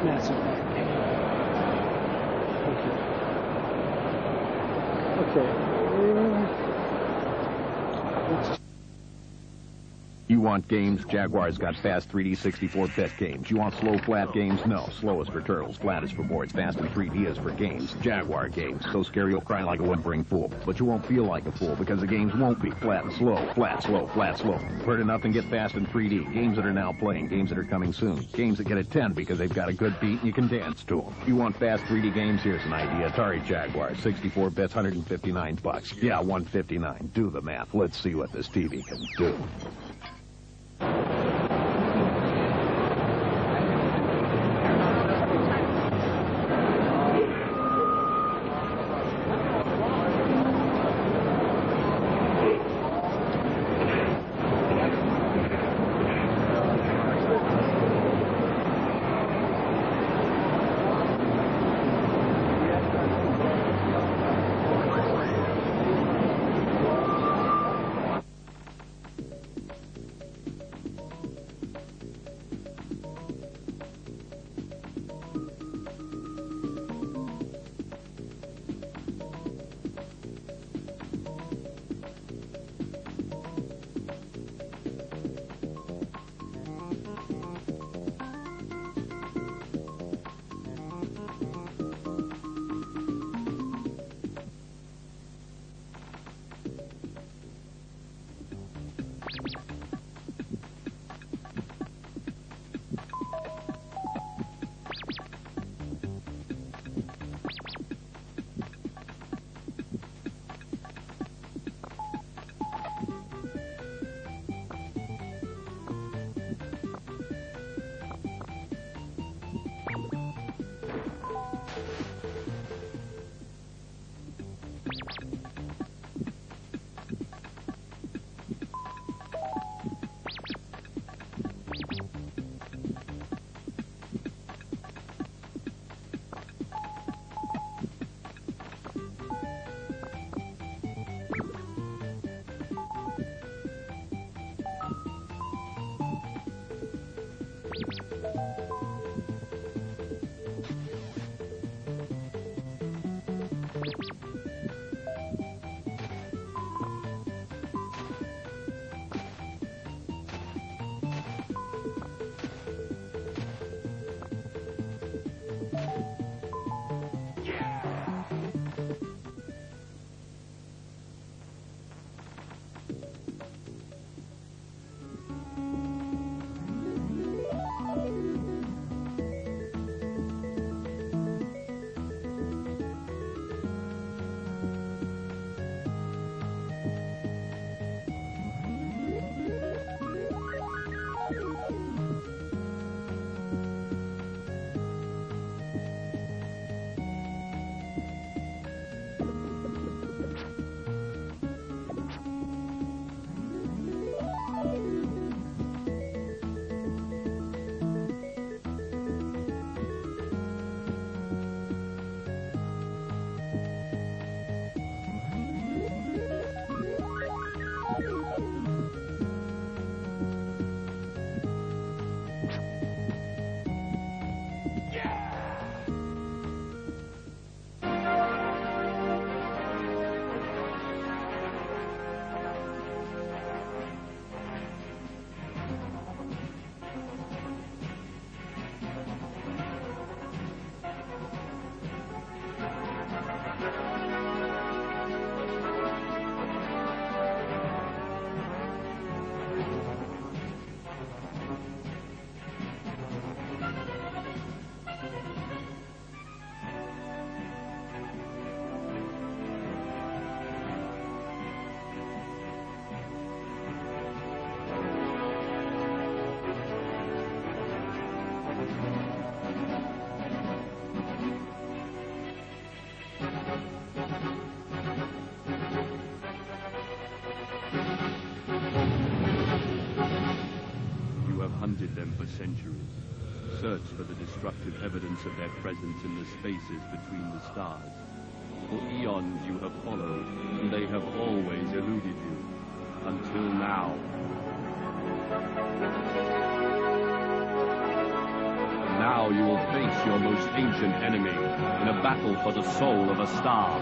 Massive. Okay. Let's... You want games? Jaguar's got fast 3D 64-bit games. You want slow, flat games? No. Slow is for turtles. Flat is for boards. Fast and 3D is for games. Jaguar games. So scary you'll cry like a whimpering fool. But you won't feel like a fool because the games won't be flat and slow. Flat, slow, flat, slow. Heard enough and get fast in 3D. Games that are now playing. Games that are coming soon. Games that get a 10 because they've got a good beat and you can dance to them. You want fast 3D games? Here's an idea. Atari Jaguar. 64 bits, $159. Yeah, $159. Do the math. Let's see what this TV can do. hunted them for centuries, searched for the destructive evidence of their presence in the spaces between the stars. For eons you have followed, and they have always eluded you, until now. Now you will face your most ancient enemy in a battle for the soul of a star.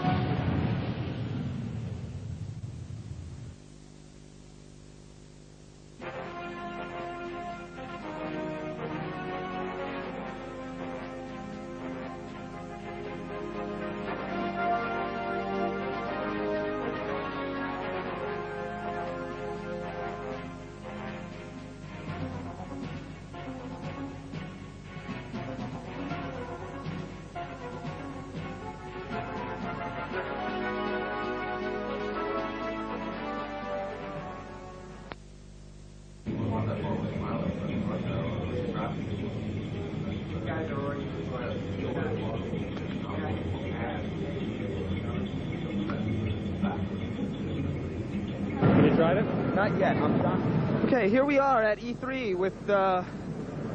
Tried it? Not yet. I'm done. Okay, here we are at E3 with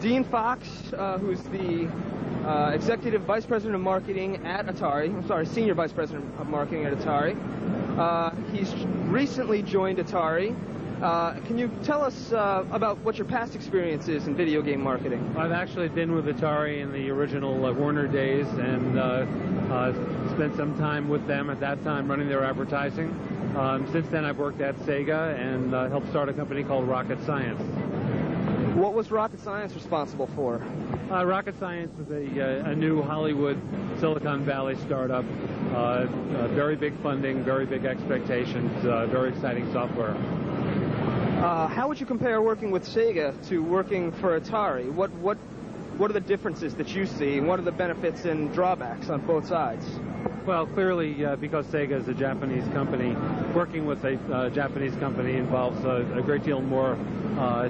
Dean Fox, who's the Executive Vice President of Marketing at Atari. I'm sorry, Senior Vice President of Marketing at Atari. He's recently joined Atari. Can you tell us about what your past experience is in video game marketing? I've actually been with Atari in the original Warner days and spent some time with them at that time running their advertising. Since then, I've worked at Sega and helped start a company called Rocket Science. What was Rocket Science responsible for? Rocket Science is a new Hollywood, Silicon Valley startup. Very big funding, very big expectations, very exciting software. How would you compare working with Sega to working for Atari? What are the differences that you see, and what are the benefits and drawbacks on both sides? Well, clearly, because Sega is a Japanese company, working with a Japanese company involves a great deal more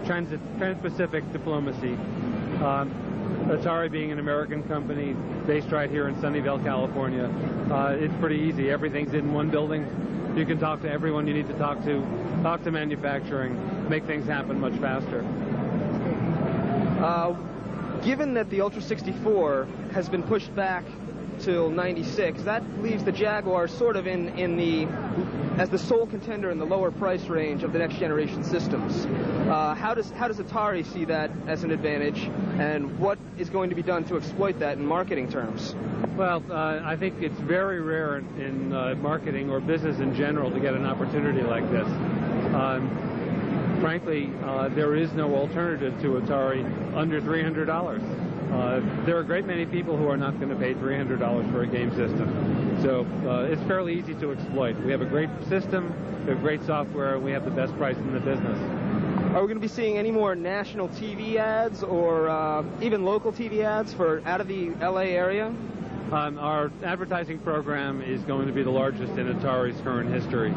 trans-Pacific diplomacy. Atari being an American company based right here in Sunnyvale, California, it's pretty easy. Everything's in one building. You can talk to everyone you need to talk to manufacturing, make things happen much faster. Given that the Ultra 64 has been pushed back till '96, that leaves the Jaguar sort of as the sole contender in the lower price range of the next generation systems. How does Atari see that as an advantage, and what is going to be done to exploit that in marketing terms? Well, I think it's very rare in marketing or business in general to get an opportunity like this. Frankly, there is no alternative to Atari under $300. There are a great many people who are not going to pay $300 for a game system. So it's fairly easy to exploit. We have a great system, we have great software, and we have the best price in the business. Are we going to be seeing any more national TV ads or even local TV ads for out of the LA area? Our advertising program is going to be the largest in Atari's current history.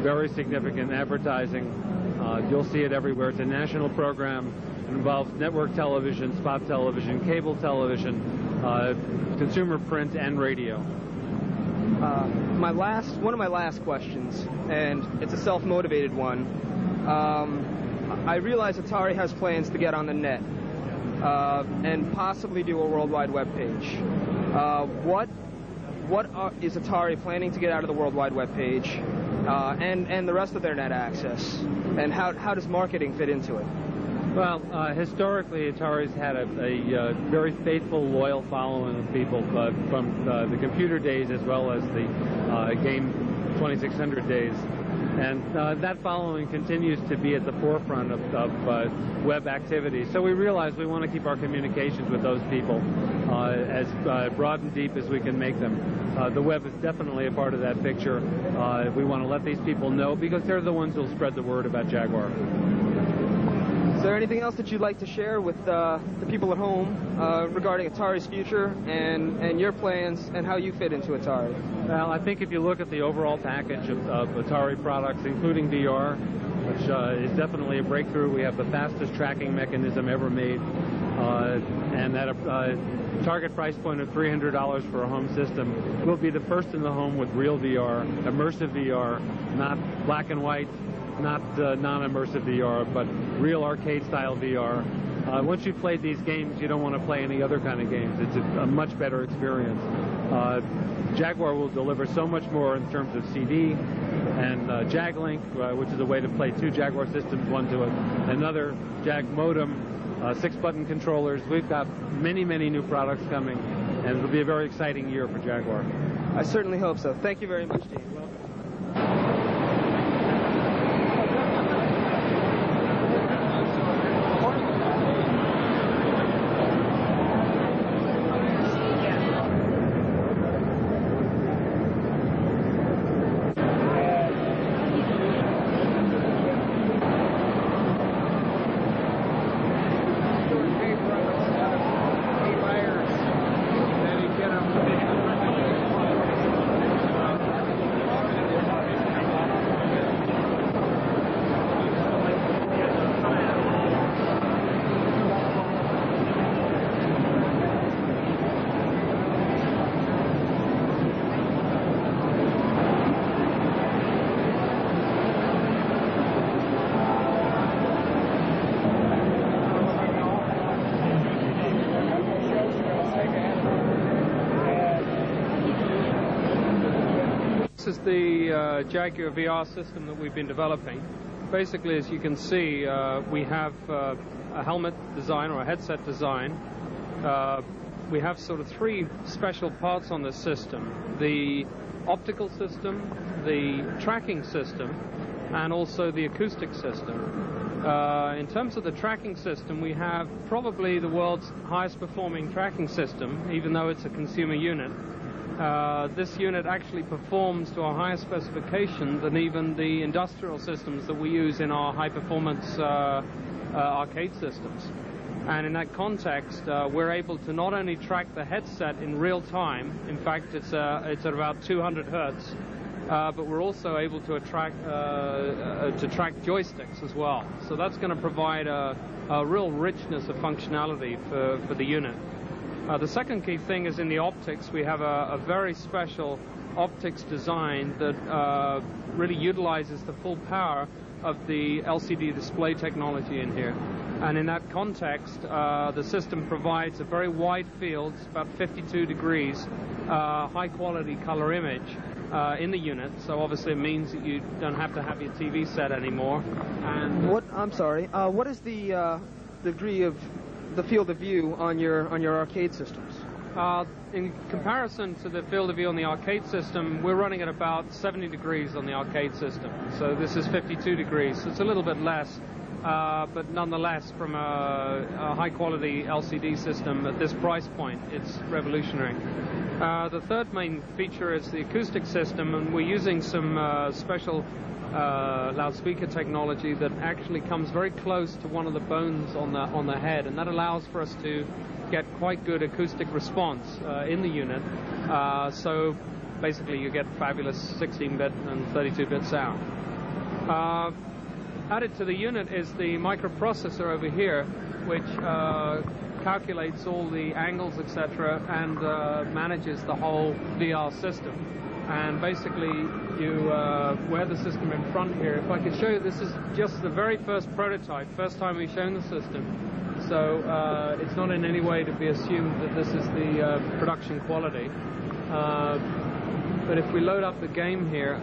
Very significant advertising. You'll see it everywhere. It's a national program. It involves network television, spot television, cable television, consumer print, and radio. One of my last questions, and it's a self-motivated one. I realize Atari has plans to get on the net and possibly do a World Wide Web page. Is Atari planning to get out of the World Wide Web page and the rest of their net access? And how does marketing fit into it? Well, historically, Atari's had a very faithful, loyal following of people from the computer days as well as the game 2600 days. And that following continues to be at the forefront of web activity. So we realize we want to keep our communications with those people as broad and deep as we can make them. The web is definitely a part of that picture. We want to let these people know because they're the ones who will spread the word about Jaguar. Is there anything else that you'd like to share with the people at home regarding Atari's future and your plans and how you fit into Atari? Well, I think if you look at the overall package of Atari products, including VR, which is definitely a breakthrough, we have the fastest tracking mechanism ever made, and at a target price point of $300 for a home system, we'll be the first in the home with real VR, immersive VR, not black and white, not non-immersive VR, but real arcade-style VR. Once you've played these games, you don't want to play any other kind of games. It's a much better experience. Jaguar will deliver so much more in terms of CD and JagLink, which is a way to play two Jaguar systems, one to another, Jag modem, 6-button controllers. We've got many, many new products coming, and it'll be a very exciting year for Jaguar. I certainly hope so. Thank you very much, Dean. This is the Jaguar VR system that we've been developing. Basically, as you can see, we have a helmet design or a headset design. We have sort of 3 special parts on this system: the optical system, the tracking system, and also the acoustic system. In terms of the tracking system, we have probably the world's highest performing tracking system, even though it's a consumer unit. This unit actually performs to a higher specification than even the industrial systems that we use in our high-performance arcade systems. And in that context, we're able to not only track the headset in real time, in fact it's at about 200 hertz, but we're also able to track joysticks as well. So that's going to provide a real richness of functionality for the unit. The second key thing is in the optics. We have a very special optics design that really utilizes the full power of the LCD display technology in here. And in that context, the system provides a very wide field, about 52 degrees, high-quality color image in the unit. So obviously it means that you don't have to have your TV set anymore. And what is the degree of the field of view on your arcade systems? In comparison to the field of view on the arcade system, we're running at about 70 degrees on the arcade system. So this is 52 degrees. So it's a little bit less, but nonetheless, from a high-quality LCD system at this price point, it's revolutionary. The third main feature is the acoustic system, and we're using some special loudspeaker technology that actually comes very close to one of the bones on the head, and that allows for us to get quite good acoustic response in the unit. So basically you get fabulous 16-bit and 32-bit sound. Added to the unit is the microprocessor over here, which calculates all the angles, etc., and manages the whole VR system. And basically, you wear the system in front here. If I could show you, this is just the very first prototype, first time we've shown the system. So it's not in any way to be assumed that this is the production quality. But if we load up the game here,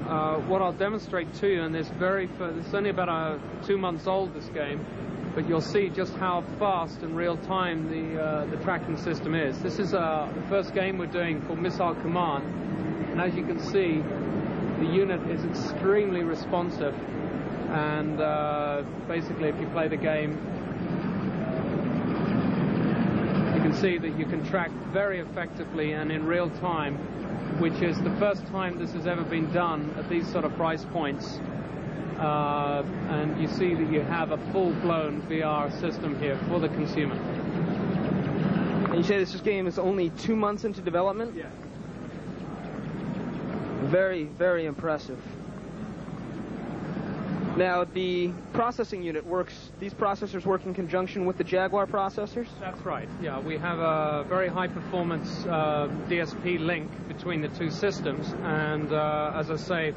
what I'll demonstrate to you, and it's only about 2 months old, this game, but you'll see just how fast and real time the tracking system is. This is the first game we're doing called Missile Command. And as you can see, the unit is extremely responsive, and basically if you play the game, you can see that you can track very effectively and in real time, which is the first time this has ever been done at these sort of price points. And you see that you have a full-blown VR system here for the consumer. And you say this game is only 2 months into development? Yeah. Very, very impressive. Now, the processing unit these processors work in conjunction with the Jaguar processors? That's right, yeah. We have a very high-performance DSP link between the two systems, and as I say,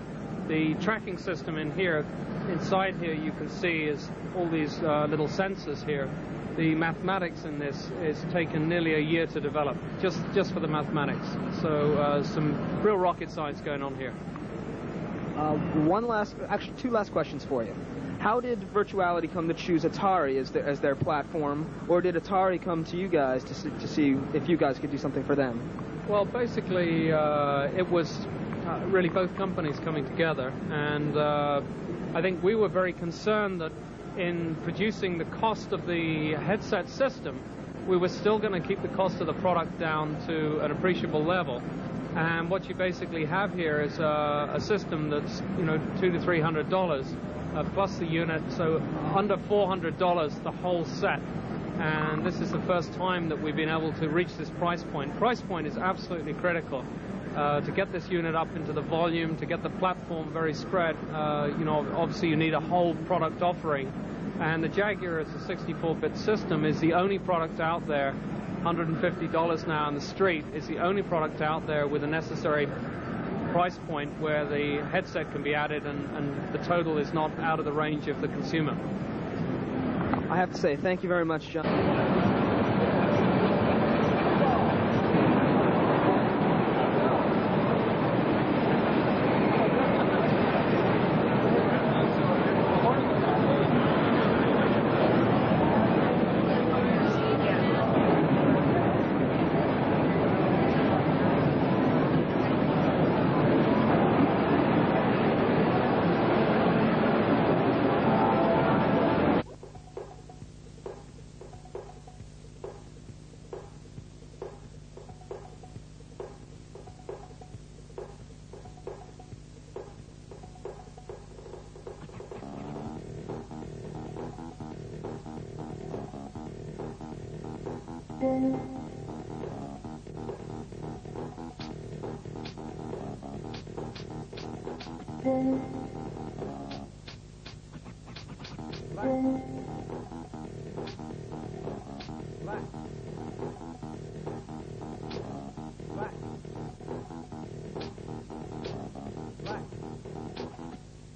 the tracking system inside here you can see is all these little sensors here. The mathematics in this is taken nearly a year to develop, just for the mathematics. So some real rocket science going on here. Actually 2 last questions for you. How did Virtuality come to choose Atari as their platform, or did Atari come to you guys to see if you guys could do something for them? Well, basically, it was really both companies coming together, and I think we were very concerned that in producing the cost of the headset system, we were still going to keep the cost of the product down to an appreciable level. And what you basically have here is a system that's, $200 to $300 plus the unit, so under $400 the whole set. And this is the first time that we've been able to reach this price point. Price point is absolutely critical to get this unit up into the volume, to get the platform very spread. Obviously you need a whole product offering. And the Jaguar as a 64-bit system is the only product out there, $150 now on the street, is the only product out there with a necessary price point where the headset can be added and the total is not out of the range of the consumer. I have to say, thank you very much, John.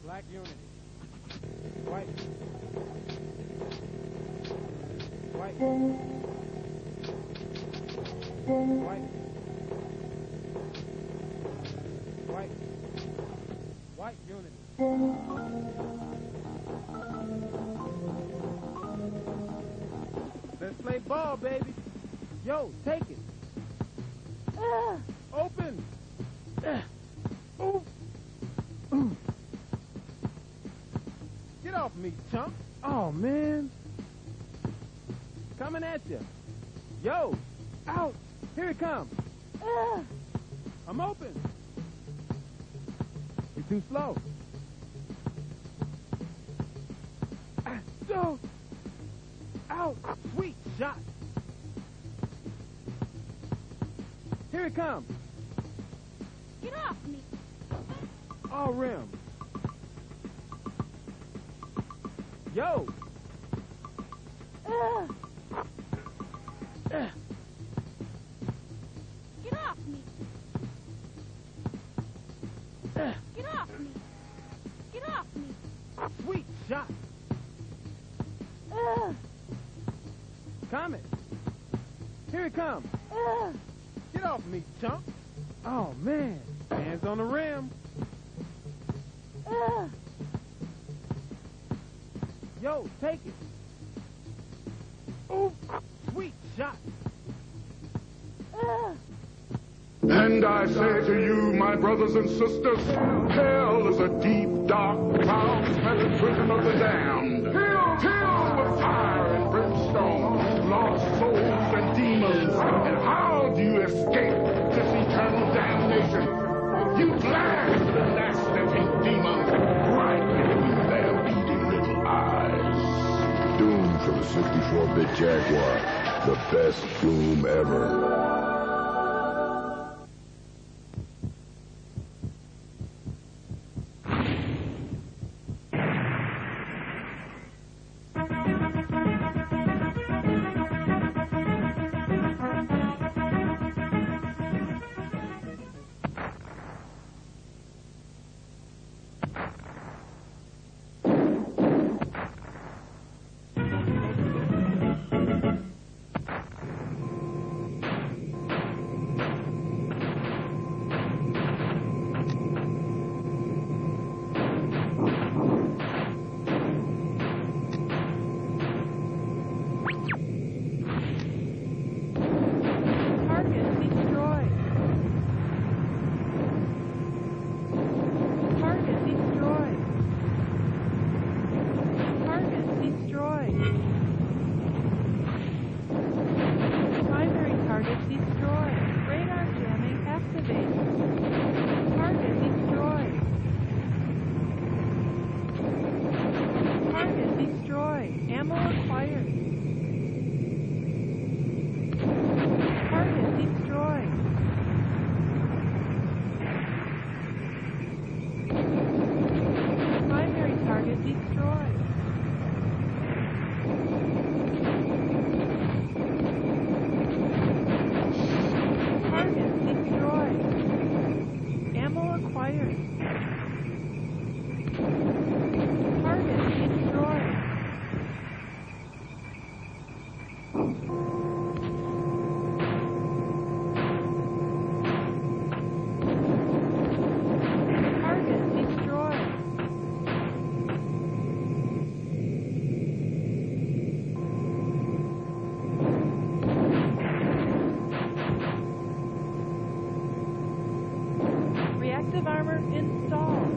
Black unity. White. White. White. White. White unity. Let's play ball, baby. Yo, take it. Open. Ooh. Get off me, chump. Oh, man. Coming at you. Yo, out. Here it comes. I'm open. You're too slow. Go. Out. Sweet shot. Here it comes. Get off me. All rim. Yo. Get off me. Get off me. Get off me. Sweet shot. Coming. Here it comes. Get off me, chump. Oh, man. Hands on the rim. Yo, take it. Ooh, sweet shot. And I say to you, my brothers and sisters, hell is a deep, dark, foul-smelling prison of the damned. Filled with fire and brimstone, lost souls and demons. And how do you escape this eternal damnation? You blast the nasty pink demons right between their beating little eyes. Doom for the 64-bit Jaguar. The best Doom ever. acquired. Target destroyed. Target destroyed. Reactive armor installed.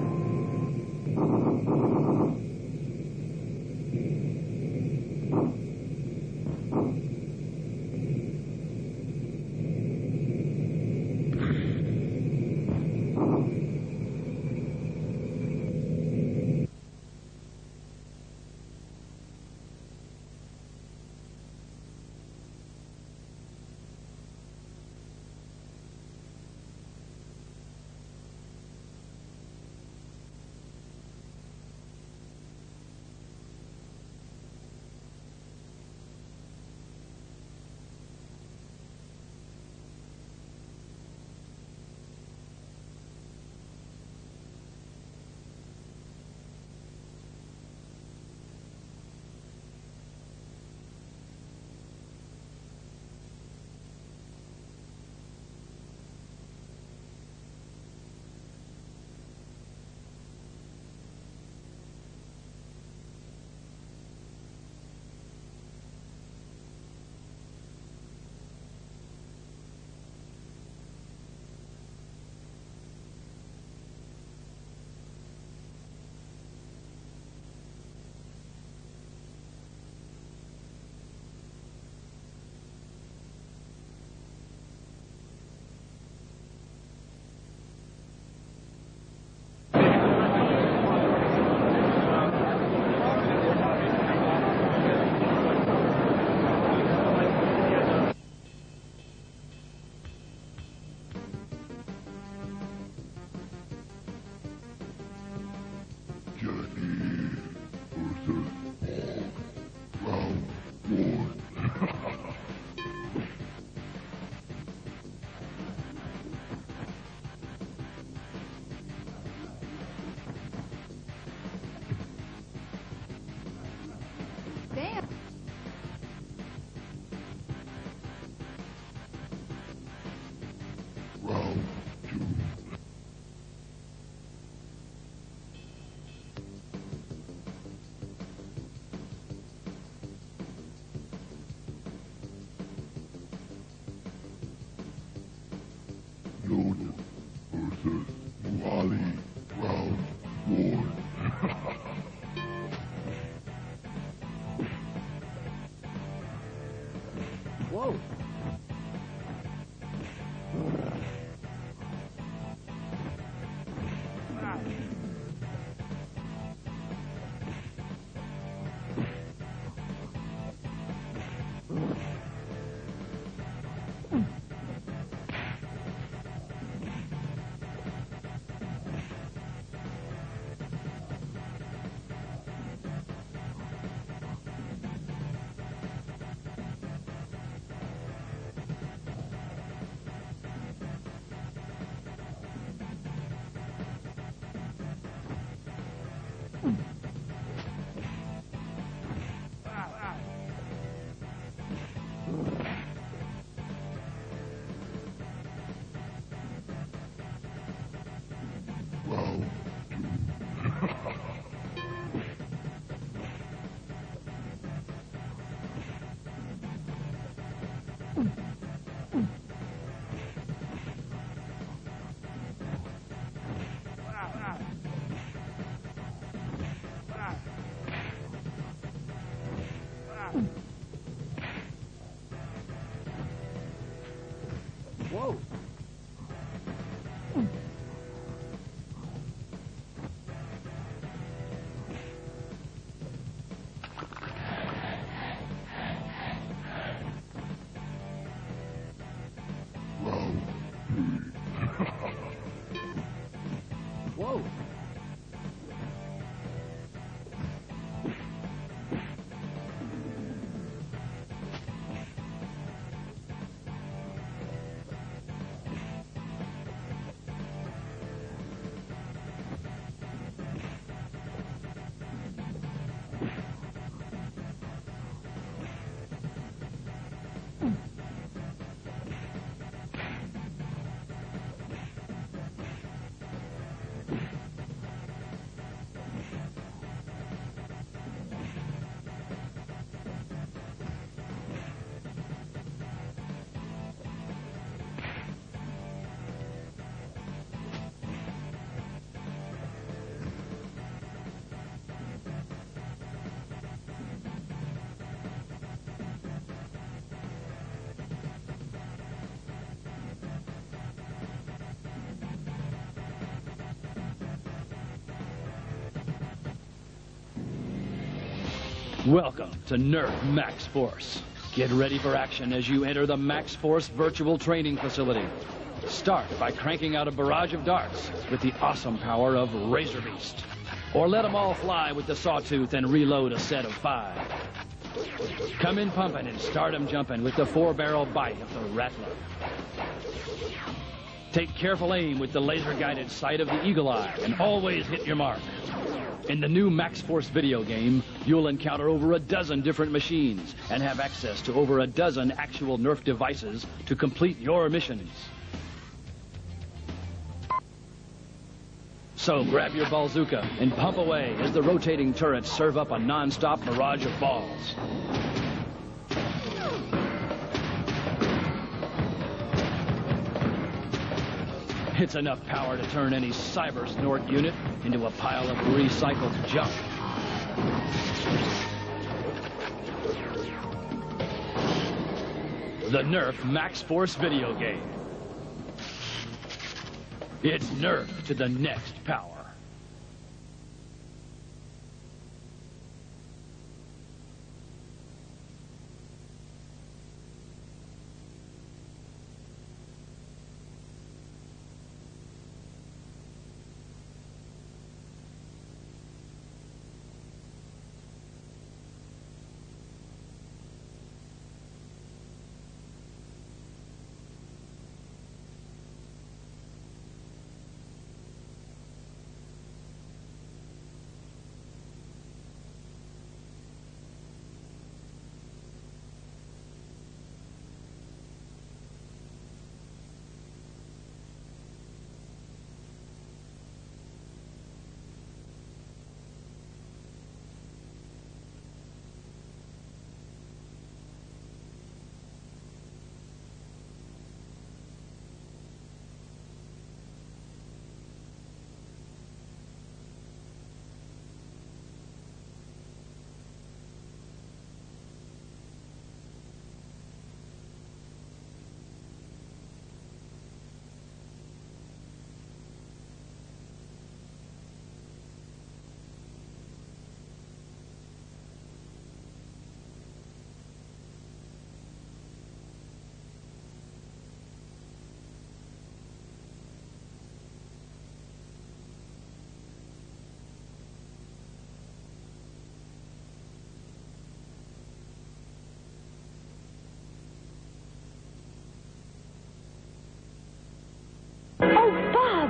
Welcome to Nerf Maxxforce. Get ready for action as you enter the Maxxforce virtual training facility. Start by cranking out a barrage of darts with the awesome power of Razor Beast. Or let them all fly with the Sawtooth and reload a set of 5. Come in pumping and start 'em jumping with the 4-barrel bite of the Rattler. Take careful aim with the laser-guided sight of the Eagle Eye and always hit your mark. In the new Maxxforce video game, you'll encounter over a dozen different machines and have access to over a dozen actual Nerf devices to complete your missions. So grab your bazooka and pump away as the rotating turrets serve up a non-stop barrage of balls. It's enough power to turn any cyber snort unit into a pile of recycled junk. The Nerf Maxxforce video game. It's Nerf to the next power.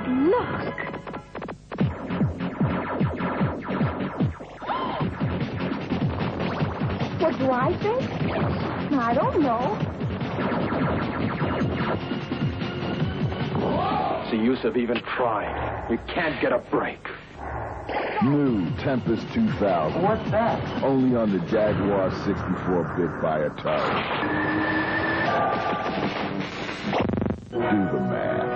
Look! What do I think? I don't know. What's the use of even trying? You can't get a break. New Tempest 2000. What's that? Only on the Jaguar 64-bit by Atari. Do the math.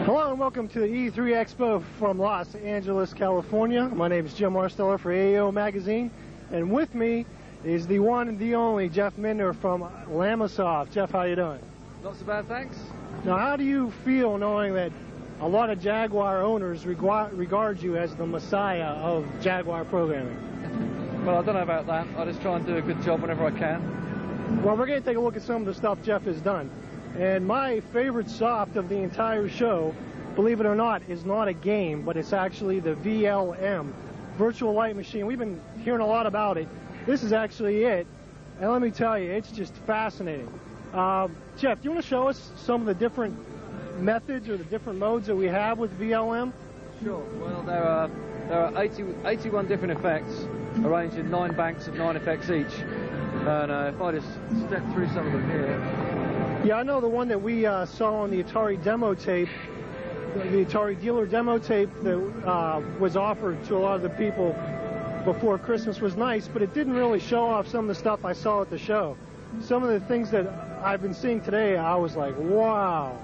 Hello and welcome to the E3 Expo from Los Angeles, California. My name is Jim Marsteller for AO Magazine, and with me is the one and the only Jeff Minder from Lamasoft. Jeff, how you doing? Not so bad, thanks. Now, how do you feel knowing that a lot of Jaguar owners regard you as the messiah of Jaguar programming? Well, I don't know about that. I just try and do a good job whenever I can. Well, we're going to take a look at some of the stuff Jeff has done. And my favorite soft of the entire show, believe it or not, is not a game, but it's actually the VLM, Virtual Light Machine. We've been hearing a lot about it. This is actually it. And let me tell you, it's just fascinating. Jeff, do you want to show us some of the different methods or the different modes that we have with VLM? Sure. Well, there are 81 different effects arranged in 9 banks of 9 effects each. And if I just step through some of them here. Yeah, I know the one that we saw on the Atari demo tape, the Atari dealer demo tape that was offered to a lot of the people before Christmas was nice, but it didn't really show off some of the stuff I saw at the show. Some of the things that I've been seeing today, I was like, wow.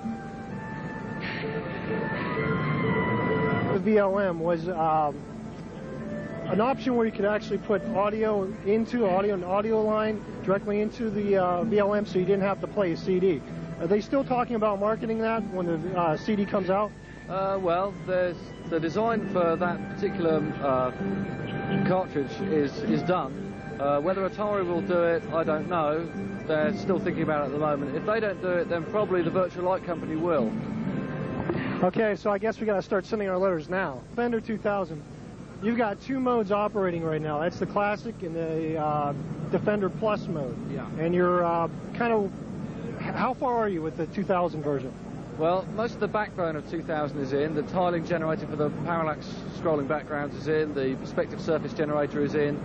The VLM was an option where you could actually put audio into an audio line directly into the VLM, so you didn't have to play a CD. Are they still talking about marketing that when the CD comes out? Well, there's the design for that particular cartridge is done. Whether Atari will do it, I don't know. They're still thinking about it at the moment. If they don't do it, then probably the Virtual Light Company will. Okay, so I guess we got to start sending our letters now. Defender 2000, you've got 2 modes operating right now. That's the Classic and the Defender Plus mode. Yeah. And you're kind of, how far are you with the 2000 version? Well, most of the backbone of 2000 is in. The tiling generator for the parallax scrolling backgrounds is in. The perspective surface generator is in.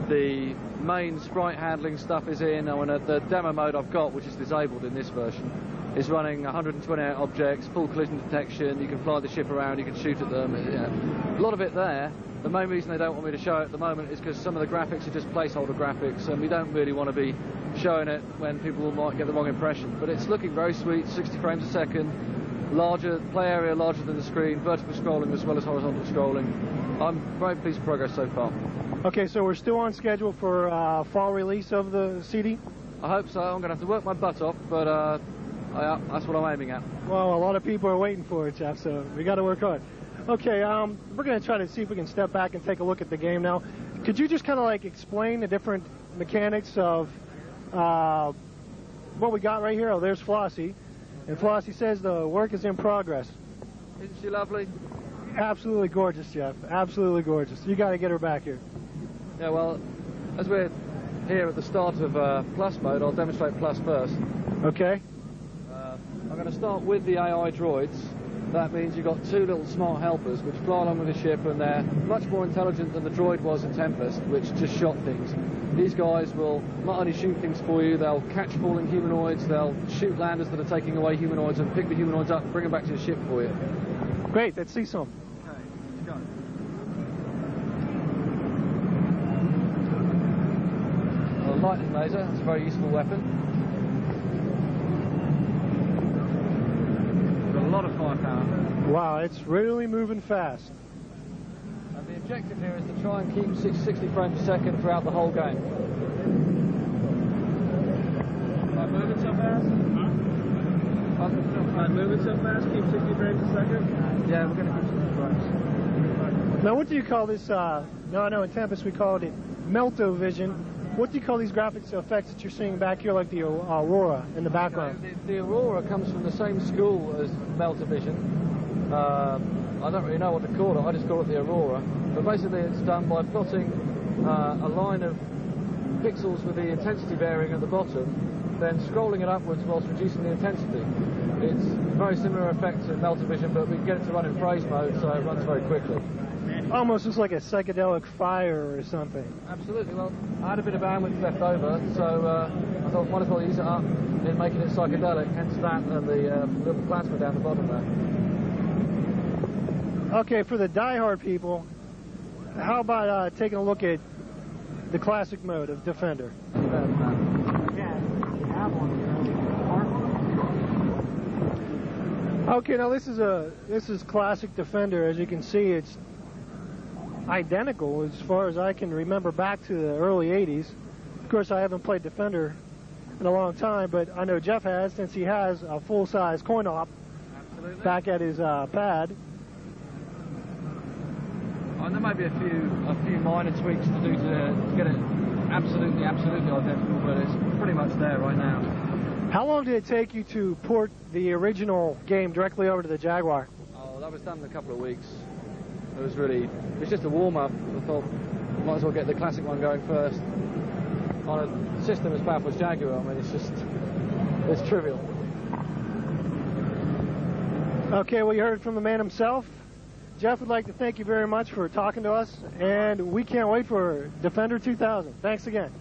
The main sprite handling stuff is in. And the demo mode I've got, which is disabled in this version, is running 128 objects, full collision detection. You can fly the ship around, you can shoot at them. A lot of it there. The main reason they don't want me to show it at the moment is because some of the graphics are just placeholder graphics, and we don't really want to be showing it when people might get the wrong impression. But it's looking very sweet, 60 frames a second, larger play area, larger than the screen, vertical scrolling as well as horizontal scrolling. I'm very pleased with progress so far. Okay, so we're still on schedule for fall release of the CD? I hope so. I'm going to have to work my butt off, but that's what I'm aiming at. Well, a lot of people are waiting for it, Jeff, so we got to work hard. Okay, we're going to try to see if we can step back and take a look at the game now. Could you just kind of like explain the different mechanics of what we got right here? Oh, there's Flossie. And Flossie says the work is in progress. Isn't she lovely? Absolutely gorgeous, Jeff. Absolutely gorgeous. You got to get her back here. Yeah, well, as we're here at the start of Plus mode, I'll demonstrate Plus first. Okay. I'm going to start with the AI droids. That means you've got 2 little smart helpers which fly along with the ship, and they're much more intelligent than the droid was in Tempest, which just shot things. These guys will not only shoot things for you, they'll catch falling humanoids, they'll shoot landers that are taking away humanoids and pick the humanoids up and bring them back to the ship for you. Great, let's see some. Okay, let's go. A lightning laser, it's a very useful weapon. A lot of firepower. Wow, it's really moving fast. And the objective here is to try and keep 60 frames a second throughout the whole game. Not moving so fast? Not moving so fast? Keep 60 frames a second? Yeah, we're going to keep 60 frames. Now, what do you call this? No, in Tempest we called it Meltovision. What do you call these graphics effects that you're seeing back here, like the Aurora in the background? The Aurora comes from the same school as Meltovision. I don't really know what to call it, I just call it the Aurora. But basically it's done by plotting a line of pixels with the intensity varying at the bottom, then scrolling it upwards whilst reducing the intensity. It's a very similar effect to Meltovision, but we can get it to run in phrase mode, so it runs very quickly. Almost looks like a psychedelic fire or something. Absolutely. Well, I had a bit of bandwidth left over, so I thought might as well use it up in making it psychedelic, hence that and the little plasma down the bottom there. Okay, for the diehard people, how about taking a look at the classic mode of Defender? Okay, now this is classic Defender. As you can see, it's identical as far as I can remember back to the early 80s. Of course, I haven't played Defender in a long time, but I know Jeff has, since he has a full-size coin-op back at his pad. There may be a few minor tweaks to do to get it absolutely identical, but it's pretty much there right now. How long did it take you to port the original game directly over to the Jaguar? Oh, that was done in a couple of weeks. It was just a warm-up. I thought, might as well get the classic one going first. On a system as powerful as Jaguar, I mean, it's trivial. Okay, well, you heard from the man himself. Jeff would like to thank you very much for talking to us, and we can't wait for Defender 2000. Thanks again.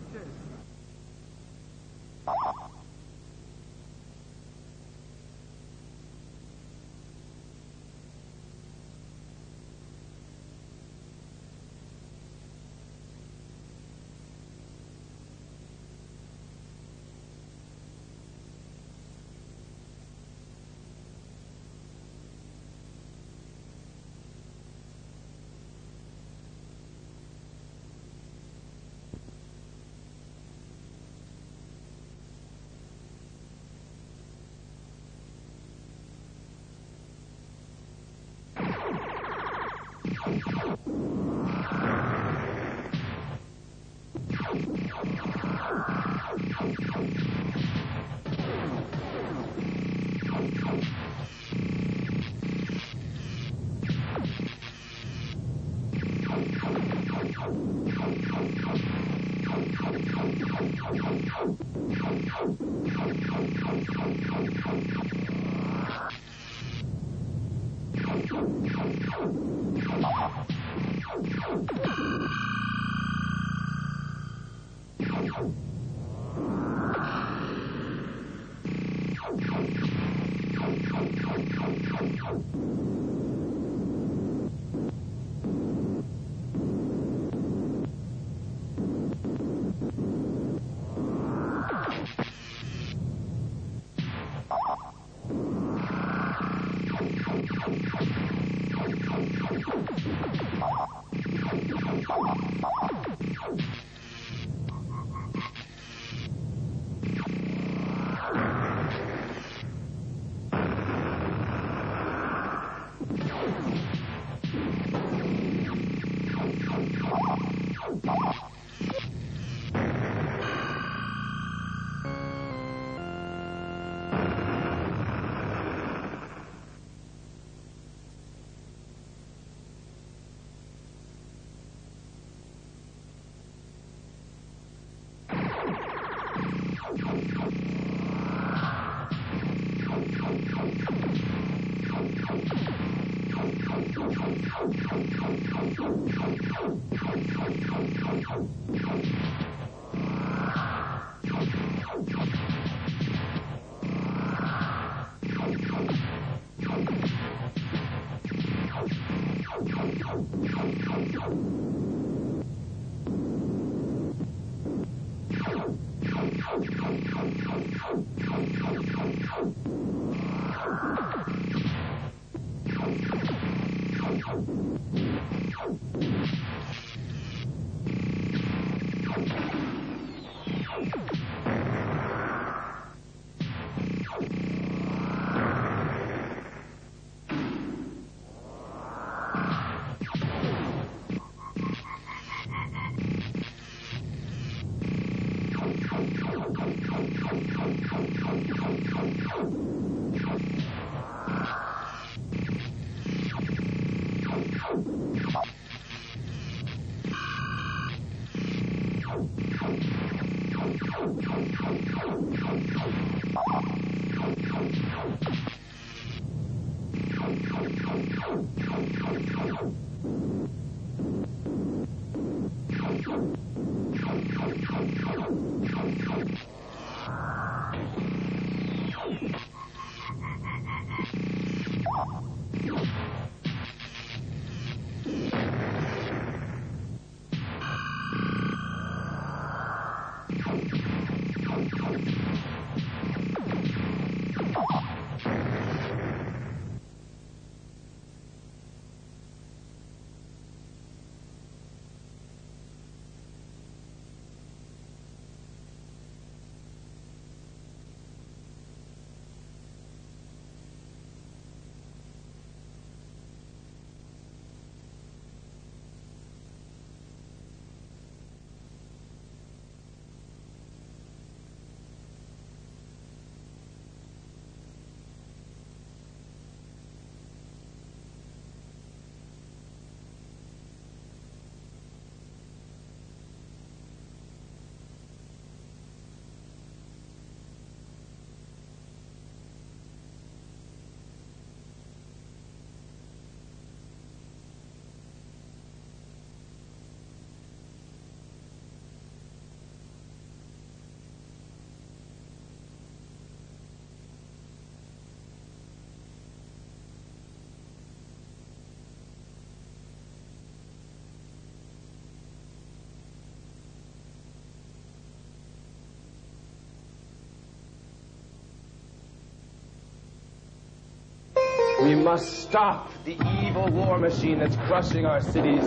We must stop the evil war machine that's crushing our cities,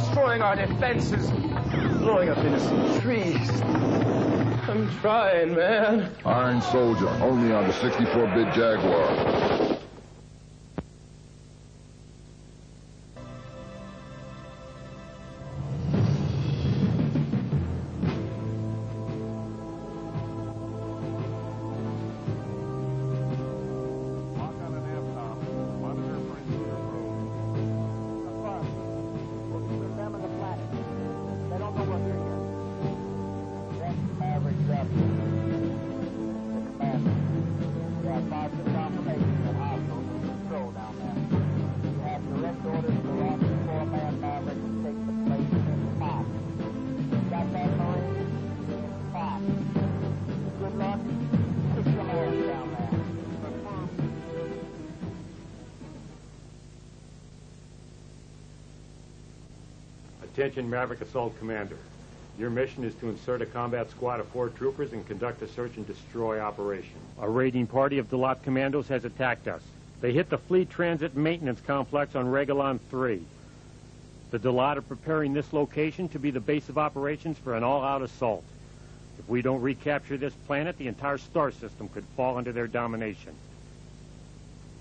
destroying our defenses, blowing up innocent trees. I'm trying, man. Iron Soldier, only on the 64-bit Jaguar. Attention Maverick Assault Commander. Your mission is to insert a combat squad of 4 troopers and conduct a search and destroy operation. A raiding party of Dalat commandos has attacked us. They hit the Fleet Transit Maintenance Complex on Regolon 3. The Dalat are preparing this location to be the base of operations for an all-out assault. If we don't recapture this planet, the entire star system could fall under their domination.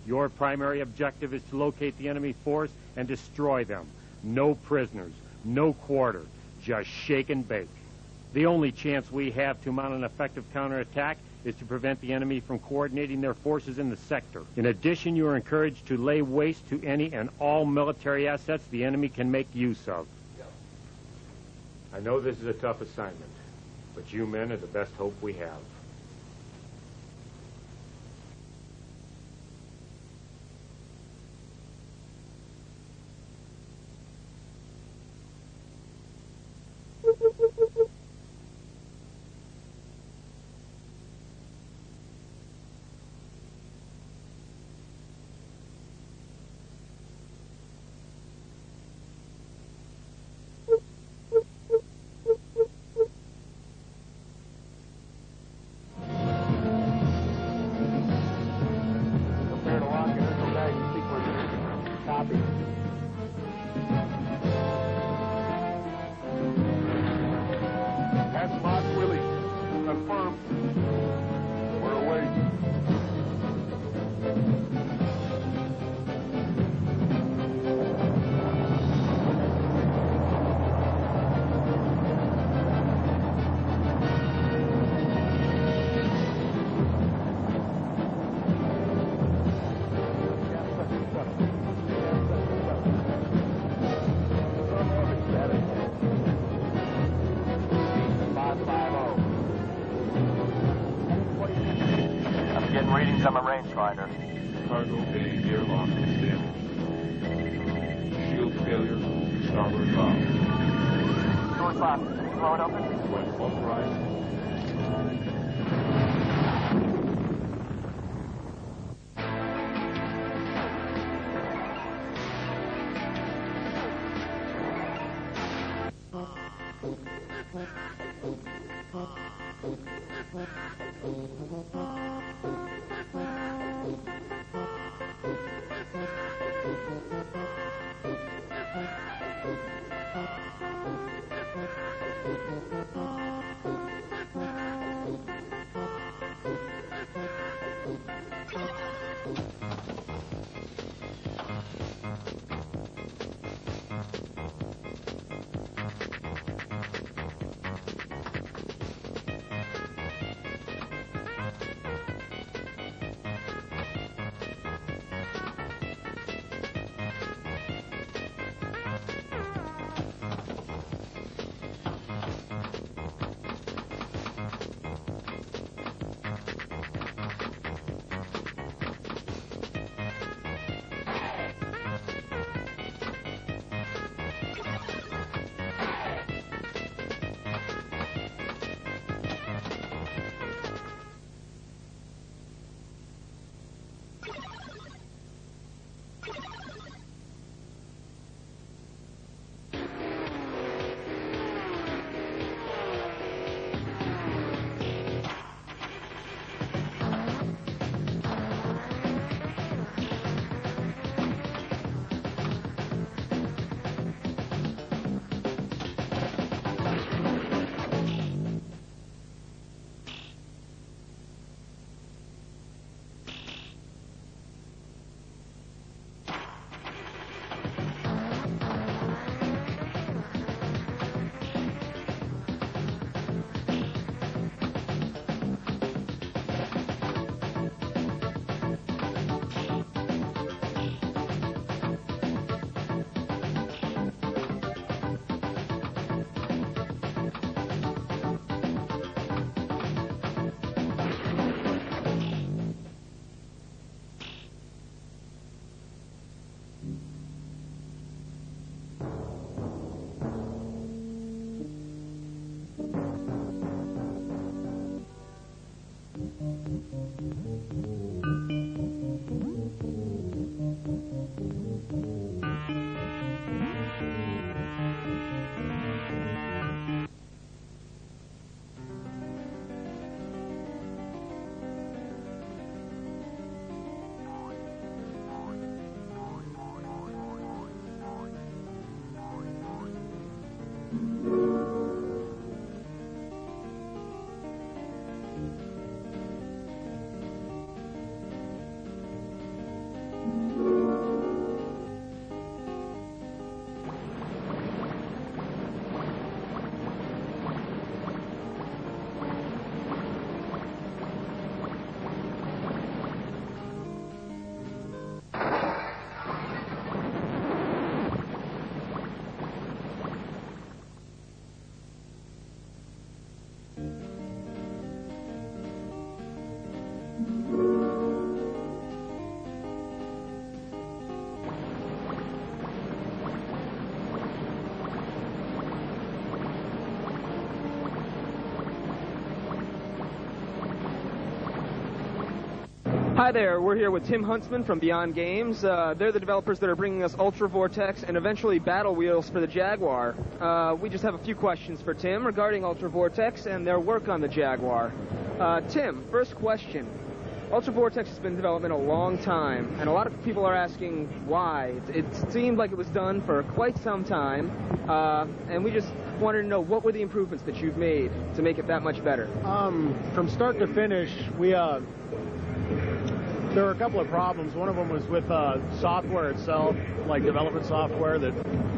Your primary objective is to locate the enemy force and destroy them. No prisoners, no quarter, just shake and bake. The only chance we have to mount an effective counterattack is to prevent the enemy from coordinating their forces in the sector. In addition, you are encouraged to lay waste to any and all military assets the enemy can make use of. I know this is a tough assignment, but you men are the best hope we have. I'm a rangefinder. Cargo bay airlock is damaged. Shield failure, starboard bow. Doors locked. Blow it open. When authorized. Hi there, we're here with Tim Huntsman from Beyond Games. They're the developers that are bringing us Ultra Vortex and eventually Battle Wheels for the Jaguar. We just have a few questions for Tim regarding Ultra Vortex and their work on the Jaguar. Tim, first question. Ultra Vortex has been in development a long time, and a lot of people are asking why. It seemed like it was done for quite some time, and we just wanted to know what were the improvements that you've made to make it that much better. From start to finish, there were a couple of problems. One of them was with software itself, like development software, that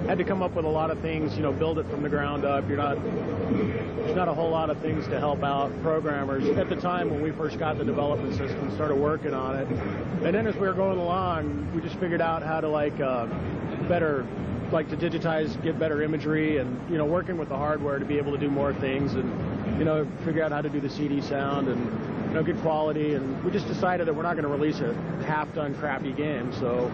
had to come up with a lot of things, build it from the ground up. There's not a whole lot of things to help out programmers. At the time when we first got the development system, started working on it, and then as we were going along, we just figured out how to to digitize, get better imagery, and working with the hardware to be able to do more things, and figure out how to do the CD sound and good quality. And we just decided that we're not going to release a half-done crappy game, so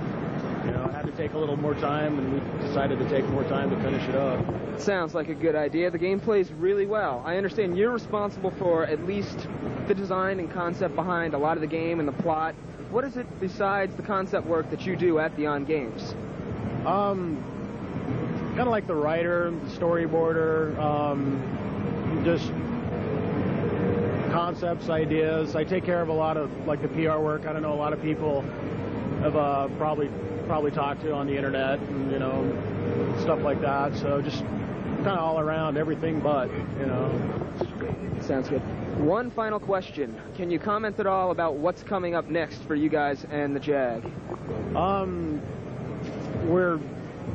it had to take a little more time, and we decided to take more time to finish it up. Sounds like a good idea. The game plays really well. I understand you're responsible for at least the design and concept behind a lot of the game and the plot. What is it besides the concept work that you do at Beyond Games? Kind of like the writer, the storyboarder, just concepts, ideas. I take care of a lot of the PR work. I don't know, a lot of people have probably talked to on the internet and stuff like that. So just kind of all around, everything but. Sounds good. One final question. Can you comment at all about what's coming up next for you guys and the Jag?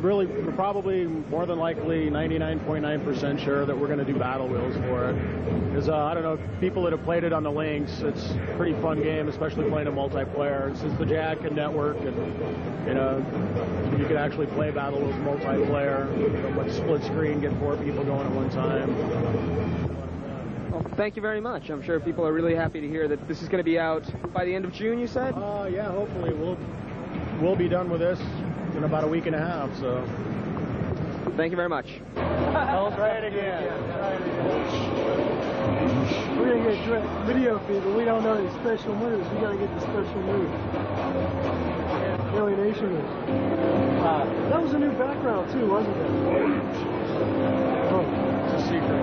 We're probably more than likely 99.9% sure that we're going to do Battle Wheels for it. Because, I don't know, people that have played it on the Lynx, it's a pretty fun game, especially playing a multiplayer. Since the Jag can network and, you can actually play Battle Wheels multiplayer, split screen, get 4 people going at one time. Well, thank you very much. I'm sure people are really happy to hear that this is going to be out by the end of June, you said? Yeah, hopefully. We'll be done with this in about a week and a half, so. Thank you very much. Try it again. We're going to get direct video feed, but we don't know the special moves. We got to get the special moves. Alienation moves. That was a new background, too, wasn't it? Oh, it's a secret.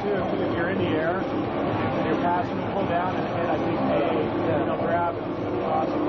Too, if you're in the air, you're passing, you pull down and hit, I think, A, grab it. Awesome.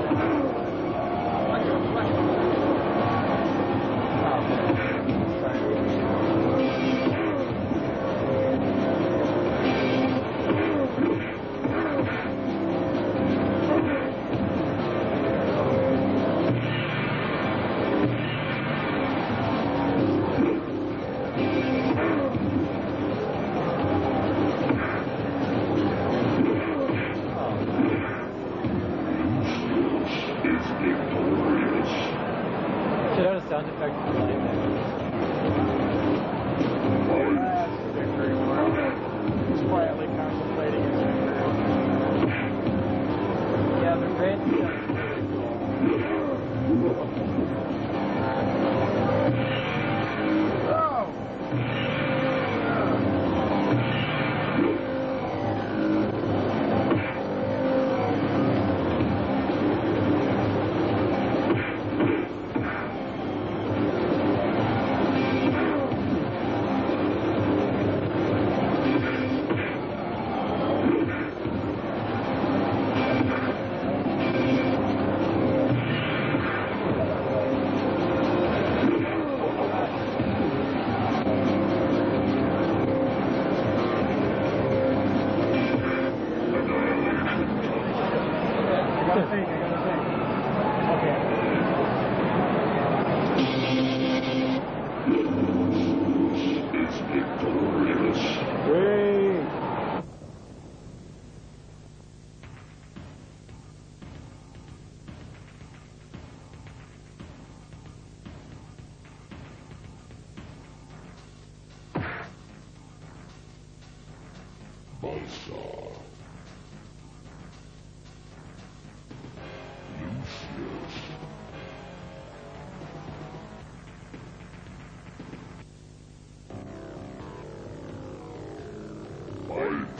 Superstar. Lucius. Fight.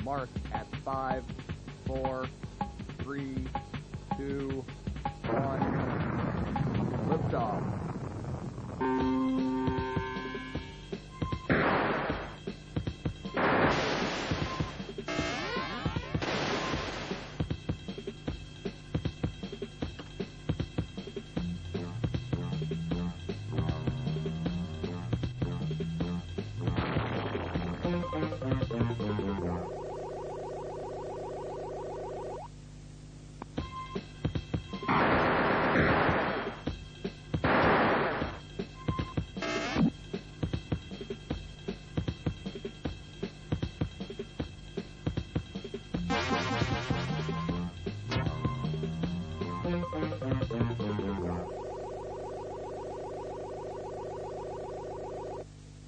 Mark at 5, 4, 3, 2, 1. Liftoff.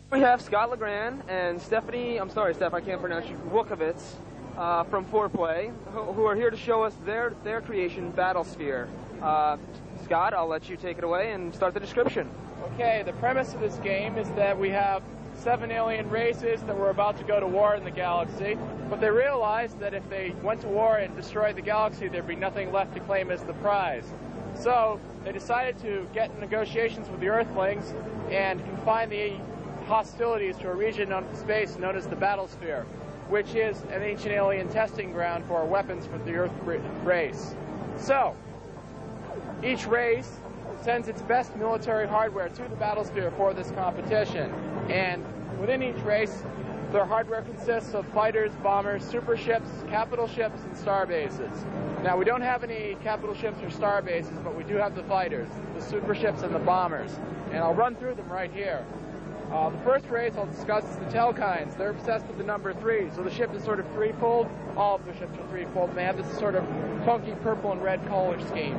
We have Scott Legrand and Stephanie, I'm sorry, Steph, I can't pronounce you, Vukovitz from 4Play, who are here to show us their creation, Battlesphere. Scott, I'll let you take it away and start the description. Okay, the premise of this game is that we have 7 alien races that were about to go to war in the galaxy, but they realized that if they went to war and destroyed the galaxy, there'd be nothing left to claim as the prize. So they decided to get in negotiations with the Earthlings and confine the hostilities to a region of space known as the Battlesphere, which is an ancient alien testing ground for weapons for the Earth race. So, each race sends its best military hardware to the Battlesphere for this competition, and within each race, their hardware consists of fighters, bombers, super ships, capital ships, and star bases. Now, we don't have any capital ships or star bases, but we do have the fighters, the super ships, and the bombers, and I'll run through them right here. The first race I'll discuss is the Telkines. They're obsessed with the number 3, so the ship is sort of threefold. All of their ships are threefold, and they have this sort of funky purple and red color scheme.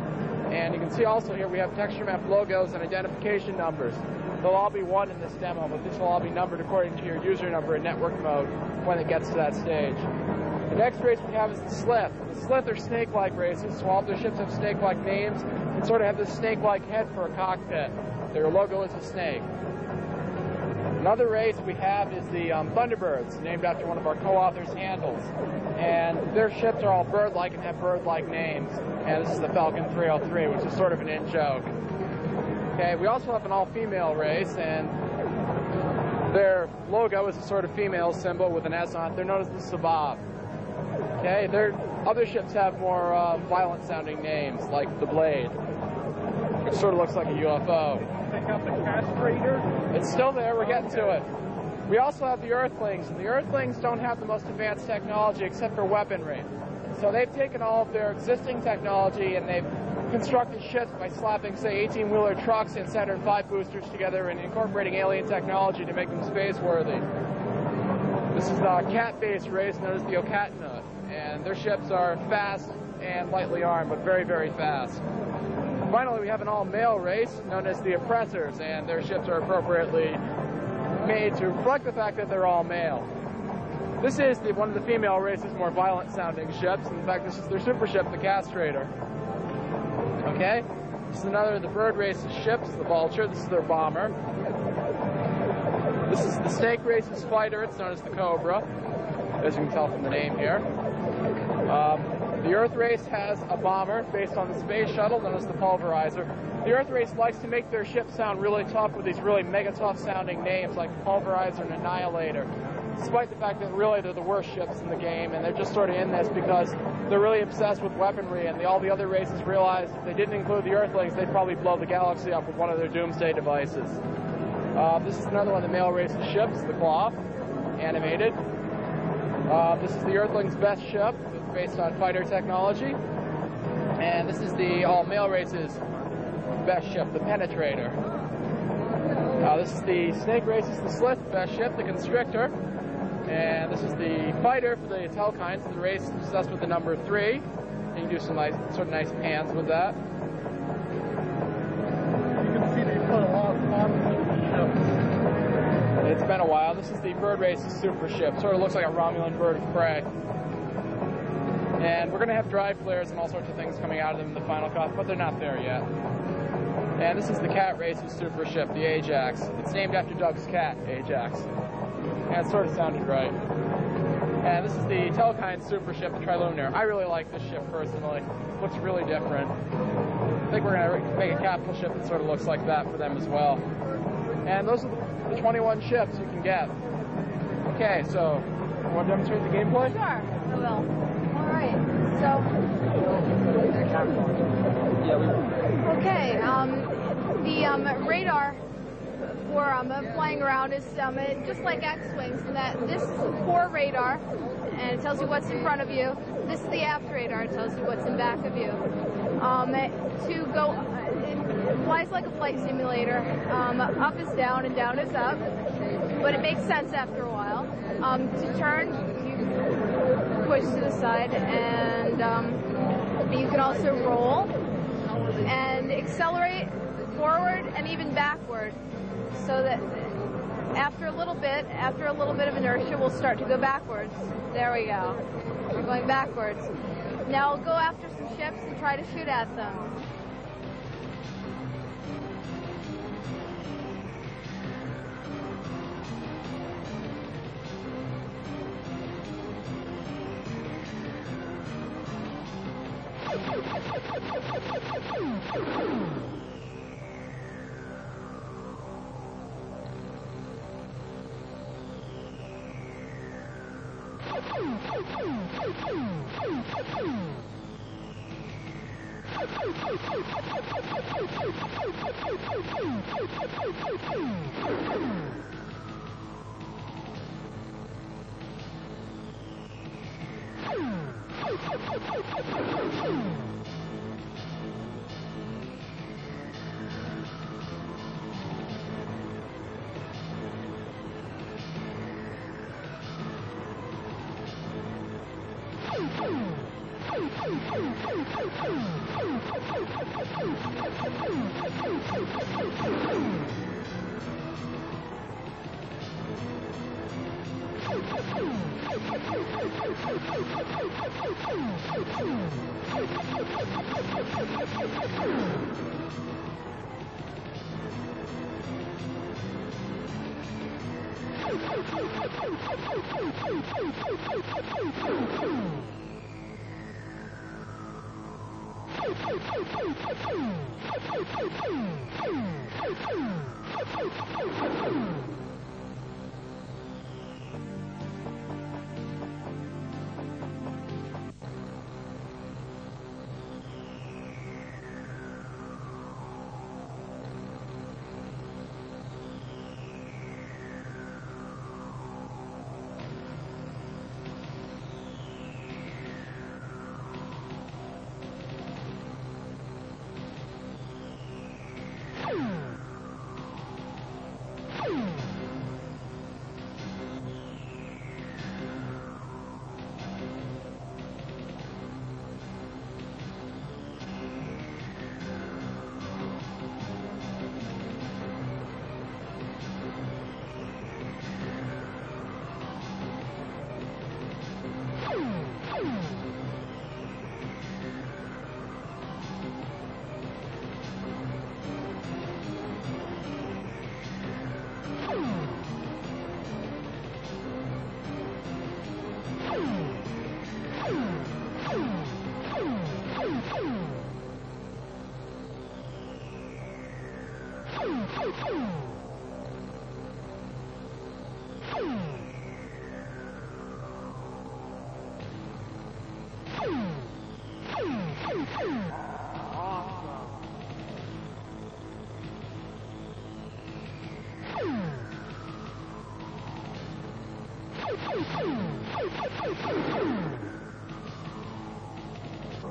And you can see also here we have texture map logos and identification numbers. They'll all be 1 in this demo, but this will all be numbered according to your user number in network mode when it gets to that stage. The next race we have is the Slith. The Slith are snake-like races, so all of their ships have snake-like names and sort of have this snake-like head for a cockpit. Their logo is a snake. Another race we have is the Thunderbirds, named after one of our co-authors' handles. And their ships are all bird-like and have bird-like names. And this is the Falcon 303, which is sort of an in-joke. Okay, we also have an all-female race, and their logo is a sort of female symbol with an S on it. They're known as the Sabab. Okay, their other ships have more violent-sounding names, like the Blade, which sort of looks like a UFO. Pick up the castrator. It's still there, we're getting to it. We also have the Earthlings, and the Earthlings don't have the most advanced technology except for weaponry. So they've taken all of their existing technology and they've constructed ships by slapping, say, 18-wheeler trucks and Saturn V boosters together and incorporating alien technology to make them space-worthy. This is the cat-based race known as the Okatna, and their ships are fast and lightly armed, but very, very fast. Finally, we have an all-male race known as the Oppressors, and their ships are appropriately made to reflect the fact that they're all male. This is one of the female race's more violent-sounding ships. In fact, this is their super ship, the Castrator. Okay? This is another of the bird race's ships, the Vulture. This is their bomber. This is the snake race's fighter. It's known as the Cobra, as you can tell from the name here. The Earth race has a bomber based on the space shuttle known as the Pulverizer. The Earth race likes to make their ships sound really tough with these really mega tough sounding names like Pulverizer and Annihilator, despite the fact that really they're the worst ships in the game, and they're just sort of in this because they're really obsessed with weaponry, and all the other races realized if they didn't include the Earthlings, they'd probably blow the galaxy up with one of their doomsday devices. This is another one of the male race's ships, the Claw, animated. This is the Earthlings' best ship, based on fighter technology. And this is the all-male race's best ship, the Penetrator. This is the Snake race's, the Slith best ship, the Constrictor. And this is the fighter for the Telkines, the race obsessed with the number 3. You can do some nice, sort of nice pans with that. You can see they put a lot of thought into the ship. It's been a while. This is the Bird race's super ship. Sort of looks like a Romulan bird of prey. And we're going to have drive flares and all sorts of things coming out of them in the final cut, but they're not there yet. And this is the Cat race's super ship, the Ajax. It's named after Doug's cat, Ajax. And it sort of sounded right. And this is the Telkine super ship, the Trilunar. I really like this ship personally. It looks really different. I think we're going to make a capital ship that sort of looks like that for them as well. And those are the 21 ships you can get. Okay, so, you want to demonstrate the gameplay? Sure, I will. Alright, so... Okay, the radar for flying around is just like X-Wings in that this is the fore radar, and it tells you what's in front of you. This is the aft radar, it tells you what's in back of you. To go, it flies like a flight simulator. Up is down and down is up, but it makes sense after a while. To turn, you push to the side, and you can also roll and accelerate forward and even backward, so that after a little bit of inertia, we'll start to go backwards. There we go. We're going backwards. Now we'll go after some ships and try to shoot at them.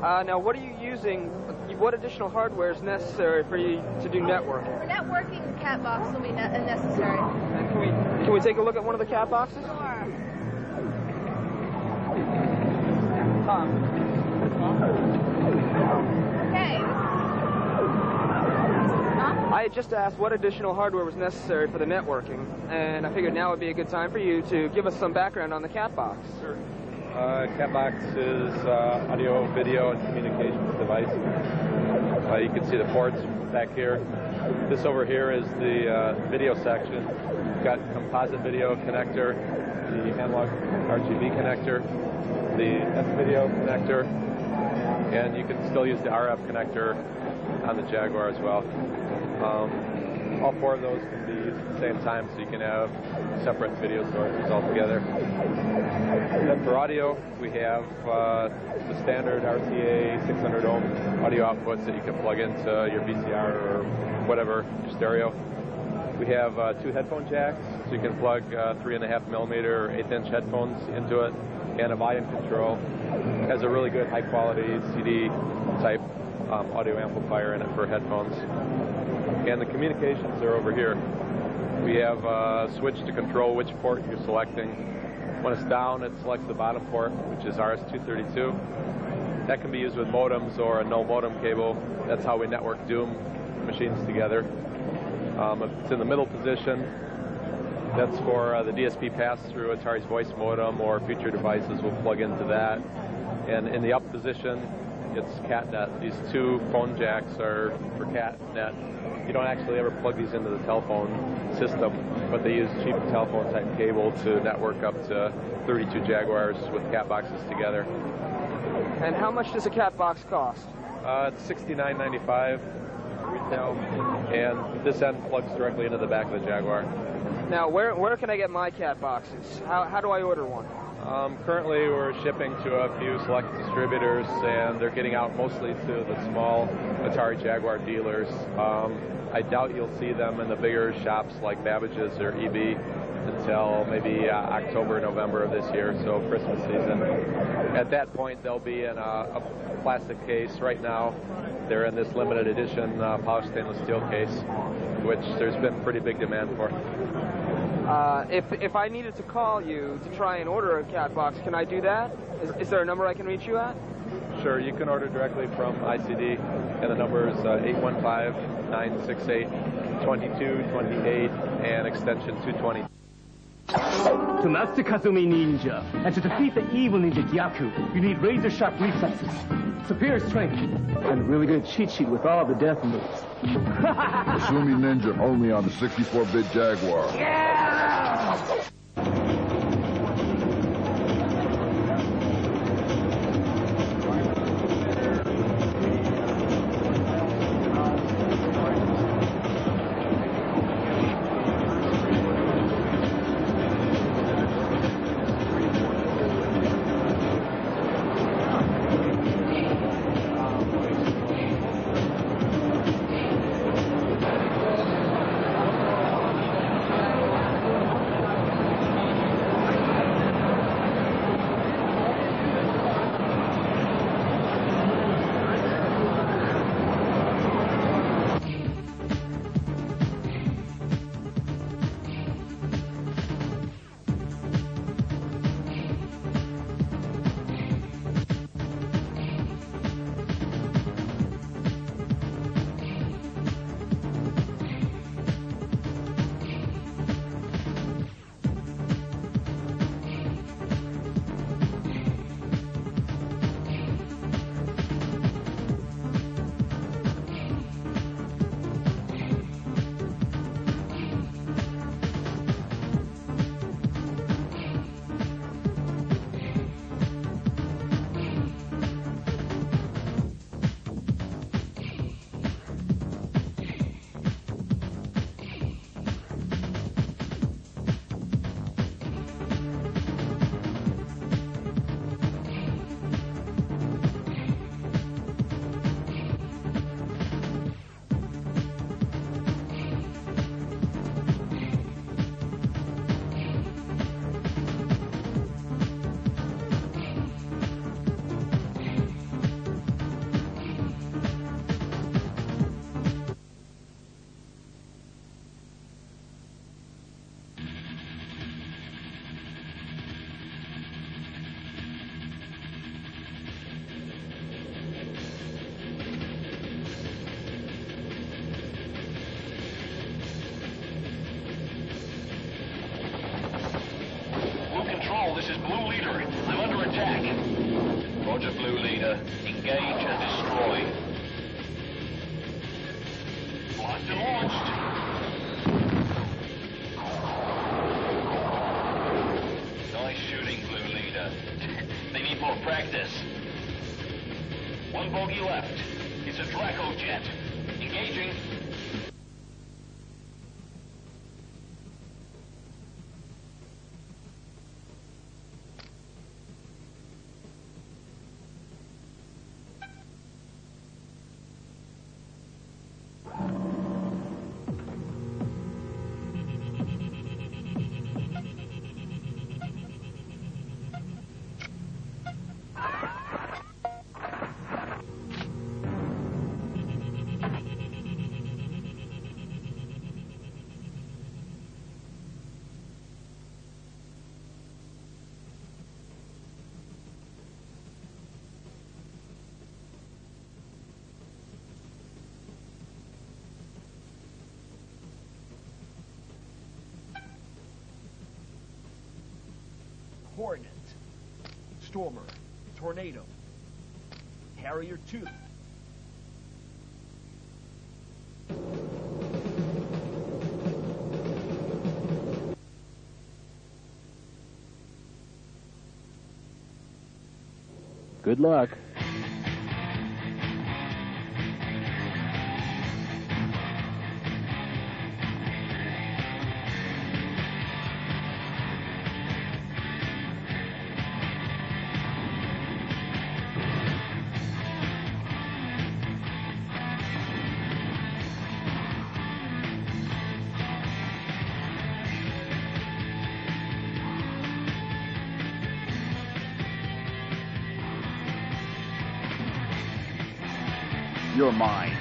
Now, what are you using? What additional hardware is necessary for you to do networking? For networking, the cat box will be necessary. And can we take a look at one of the cat boxes? Sure. Okay. I had just asked what additional hardware was necessary for the networking, and I figured now would be a good time for you to give us some background on the cat box. Sure. Cat box is audio, video, and communications device. You can see the ports back here. This over here is the video section. We've got composite video connector, the analog RGB connector, the S-video connector, and you can still use the RF connector on the Jaguar as well. All four of those can be used at the same time, so you can have separate video sources altogether. Then for audio, we have the standard RCA 600 ohm audio outputs that you can plug into your VCR or whatever, your stereo. We have 2 headphone jacks, so you can plug 3.5 millimeter or 1/8" headphones into it, and a volume control. It has a really good high quality CD type audio amplifier in it for headphones. And the communications are over here. We have a switch to control which port you're selecting. When it's down, it selects the bottom port, which is RS-232. That can be used with modems or a no modem cable. That's how we network Doom machines together. If it's in the middle position, that's for the DSP pass-through. Atari's voice modem or future devices will plug into that. And in the up position, it's CatNet. These 2 phone jacks are for CatNet. You don't actually ever plug these into the telephone system, but they use cheap telephone type cable to network up to 32 Jaguars with cat boxes together. And how much does a cat box cost? It's $69.95 retail, and this end plugs directly into the back of the Jaguar. Now, where can I get my cat boxes? How do I order one? Currently, we're shipping to a few select distributors, and they're getting out mostly to the small Atari Jaguar dealers. I doubt you'll see them in the bigger shops like Babbage's or EB until maybe October, November of this year, so Christmas season. At that point, they'll be in a plastic case. Right now, they're in this limited edition polished stainless steel case, which there's been pretty big demand for. If I needed to call you to try and order a cat box, can I do that? Is there a number I can reach you at? Sure, you can order directly from ICD, and the number is 815-968-2228 and extension 220. To master Kazumi Ninja and to defeat the evil ninja Gyaku, you need razor-sharp reflexes, superior strength, and a really good cheat sheet with all the death moves. Kazumi Ninja only on the 64-bit Jaguar. Yeah! attack. Roger, Blue Leader. Engage and destroy. Locked and launched. Nice shooting, Blue Leader. They need more practice. One bogey left. It's a Draco jet. Engaging. Hornet, Stormer, Tornado, Harrier 2. Good luck. You're mine.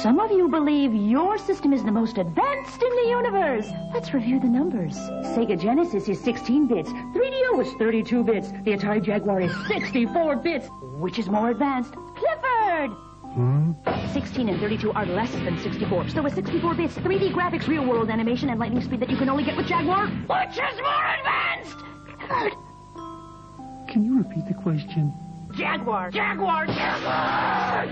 Some of you believe your system is the most advanced in the universe. Let's review the numbers. Sega Genesis is 16 bits. 3DO is 32 bits. The Atari Jaguar is 64 bits. Which is more advanced? Clifford! 16 and 32 are less than 64. So with 64 bits, 3D graphics, real-world animation, and lightning speed that you can only get with Jaguar, which is more advanced? Clifford! Can you repeat the question? Jaguar! Jaguar! Jaguar!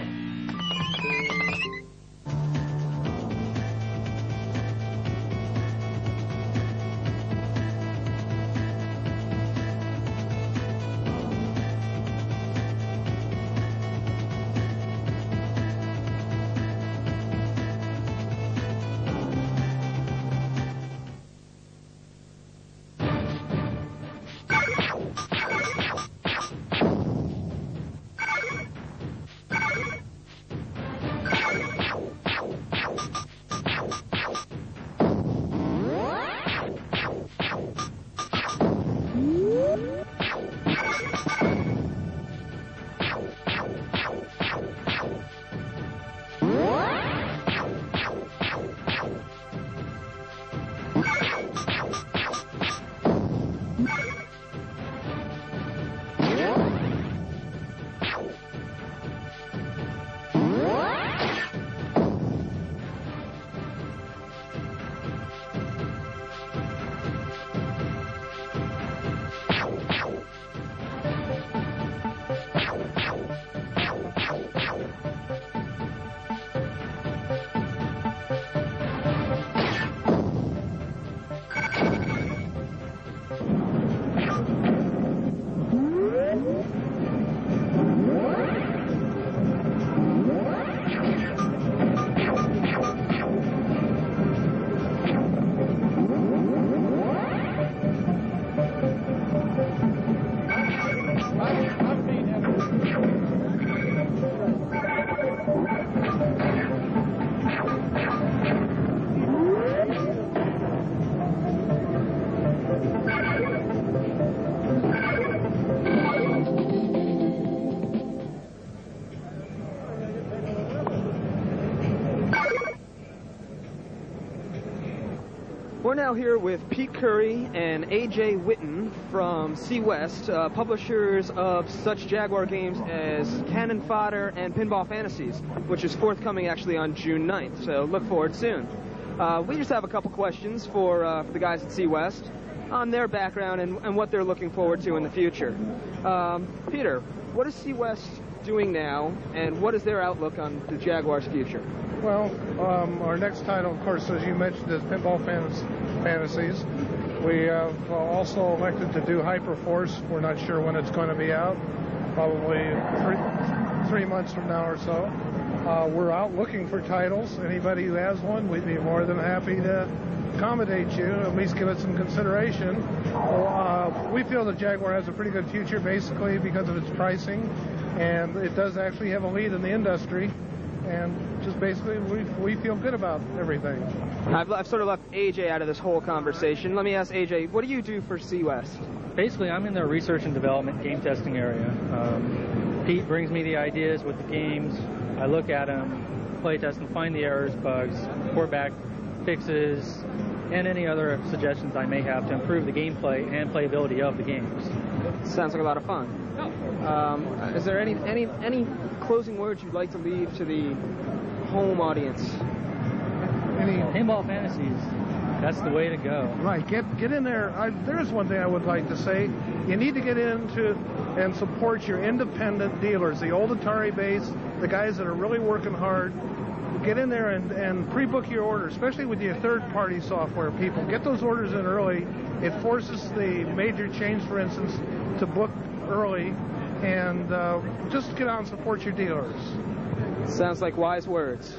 now here with Pete Curry and A.J. Witten from C West, publishers of such Jaguar games as Cannon Fodder and Pinball Fantasies, which is forthcoming actually on June 9th, so look forward soon. We just have a couple questions for the guys at C West on their background and what they're looking forward to in the future. Peter, what is C West doing now, and what is their outlook on the Jaguar's future? Well, our next title, of course, as you mentioned, is Pinball Fantasies. We have also elected to do Hyperforce. We're not sure when it's going to be out, probably 3 months from now or so. We're out looking for titles. Anybody who has one, we'd be more than happy to accommodate you, at least give it some consideration. We feel that Jaguar has a pretty good future, basically because of its pricing, and it does actually have a lead in the industry. And just basically, we feel good about everything. I've sort of left AJ out of this whole conversation. Let me ask AJ, what do you do for C West? Basically, I'm in the research and development game testing area. Pete brings me the ideas with the games. I look at them, play test, and find the errors, bugs, report back fixes, and any other suggestions I may have to improve the gameplay and playability of the games. Sounds like a lot of fun. Is there any closing words you'd like to leave to the home audience? Pinball Fantasies, that's the way to go. Right, get in there. There's one thing I would like to say. You need to get into and support your independent dealers, the old Atari base, the guys that are really working hard. Get in there and pre-book your order, especially with your third-party software people. Get those orders in early. It forces the major chains, for instance, to book early, and just get out and support your dealers. Sounds like wise words.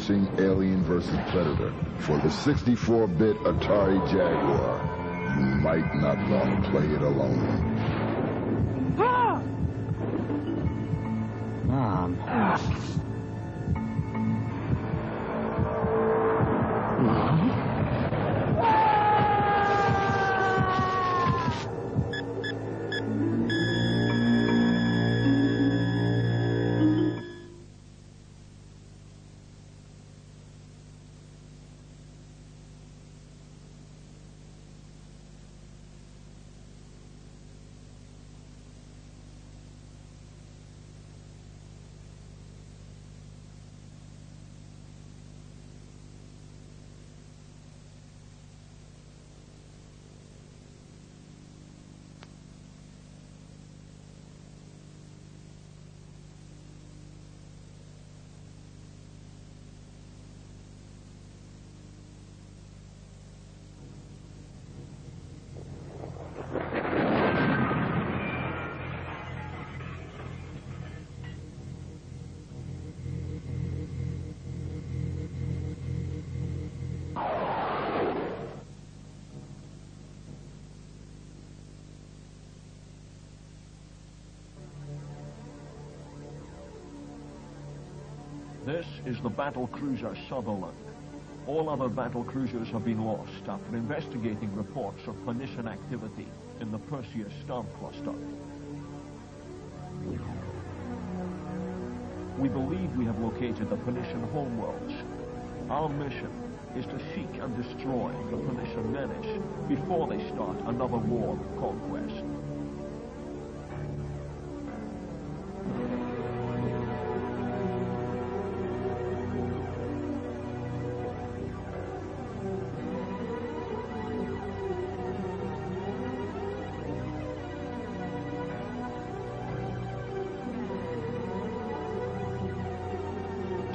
Introducing Alien vs. Predator for the 64-bit Atari Jaguar. You might not want to play it alone. Ah! Mom. Mom? This is the battle cruiser Sutherland. All other battle cruisers have been lost after investigating reports of Phoenician activity in the Perseus star cluster. We believe we have located the Phoenician homeworlds. Our mission is to seek and destroy the Phoenician menace before they start another war of conquest.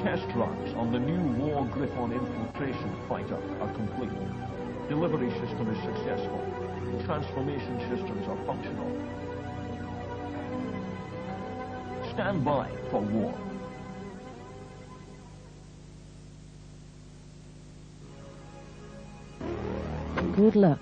Test runs on the new War Griffon infiltration fighter are complete. Delivery system is successful. Transformation systems are functional. Stand by for war. Good luck.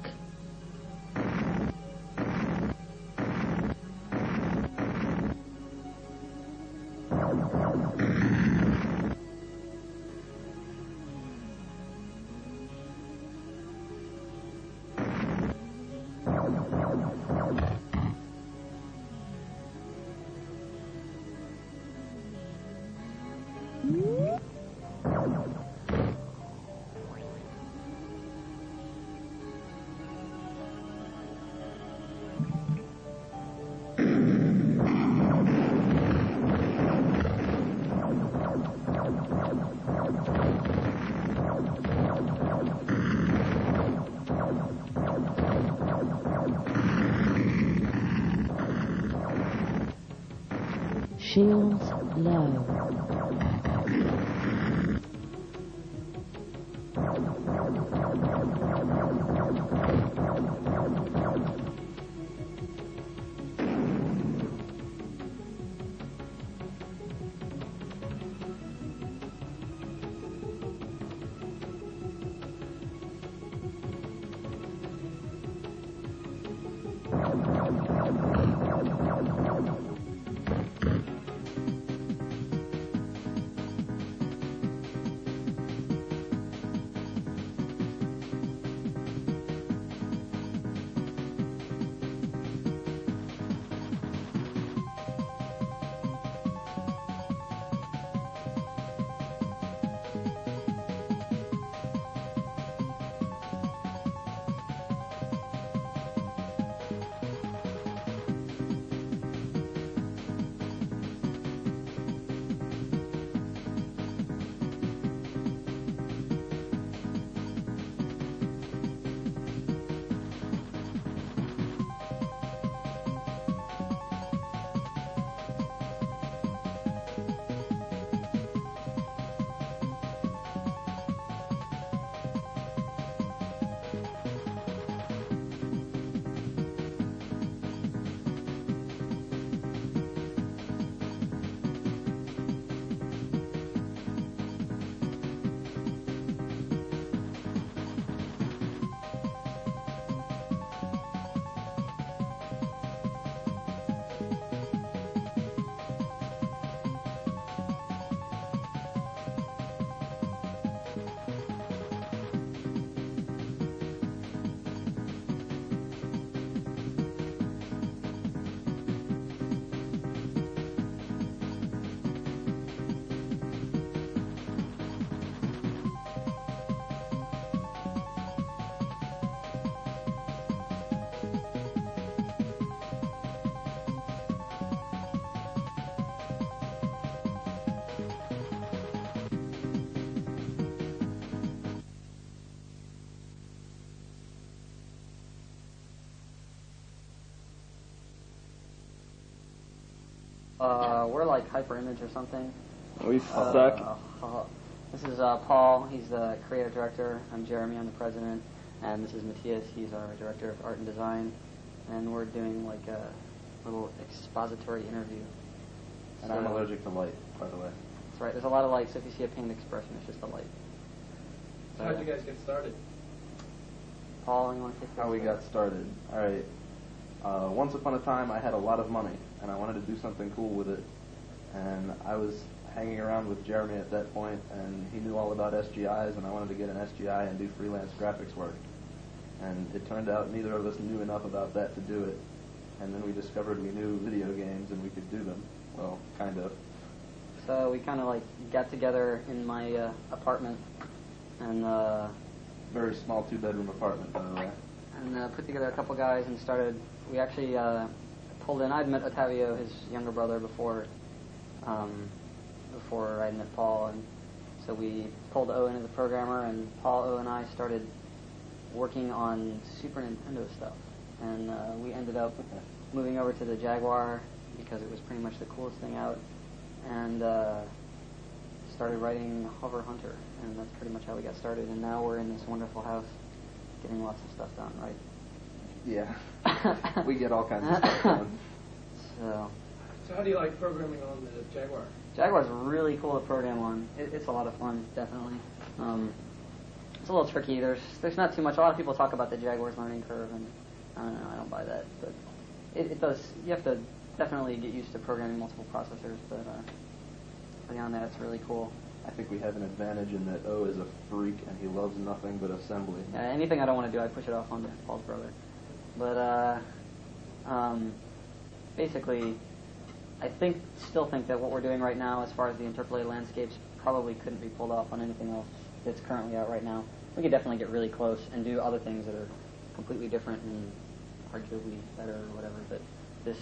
Shields low. We're like HyperImage or something. We suck. This is Paul. He's the creative director. I'm Jeremy. I'm the president. And this is Matthias. He's our director of art and design. And we're doing like a little expository interview. And I'm allergic to light, by the way. That's right. There's a lot of light. So if you see a painted expression, it's just a light. So how'd you guys get started? Paul, you want to take this? How we got started. All right. Once upon a time, I had a lot of money, and I wanted to do something cool with it. And I was hanging around with Jeremy at that point, and he knew all about SGIs, and I wanted to get an SGI and do freelance graphics work. And it turned out neither of us knew enough about that to do it. And then we discovered we knew video games, and we could do them. Well, kind of. So we kind of like got together in my apartment, and very small 2-bedroom apartment, by the way. And put together a couple guys and started. We actually pulled in. I'd met Ottavio, his younger brother, before I met Paul, and so we pulled O in as a programmer, and Paul, O, and I started working on Super Nintendo stuff, and we ended up moving over to the Jaguar because it was pretty much the coolest thing out, and started writing Hover Hunter, and that's pretty much how we got started, and now we're in this wonderful house getting lots of stuff done, right? Yeah. We get all kinds of stuff done. So how do you like programming on the Jaguar? Jaguar's really cool to program on. It's a lot of fun, definitely. It's a little tricky. There's not too much. A lot of people talk about the Jaguar's learning curve, and I don't know, I don't buy that. But it does. You have to definitely get used to programming multiple processors. But beyond that, it's really cool. I think we have an advantage in that O is a freak, and he loves nothing but assembly. Anything I don't want to do, I push it off onto Paul's brother. But basically, I still think that what we're doing right now, as far as the interpolated landscapes, probably couldn't be pulled off on anything else that's currently out right now. We could definitely get really close and do other things that are completely different and arguably better or whatever. But this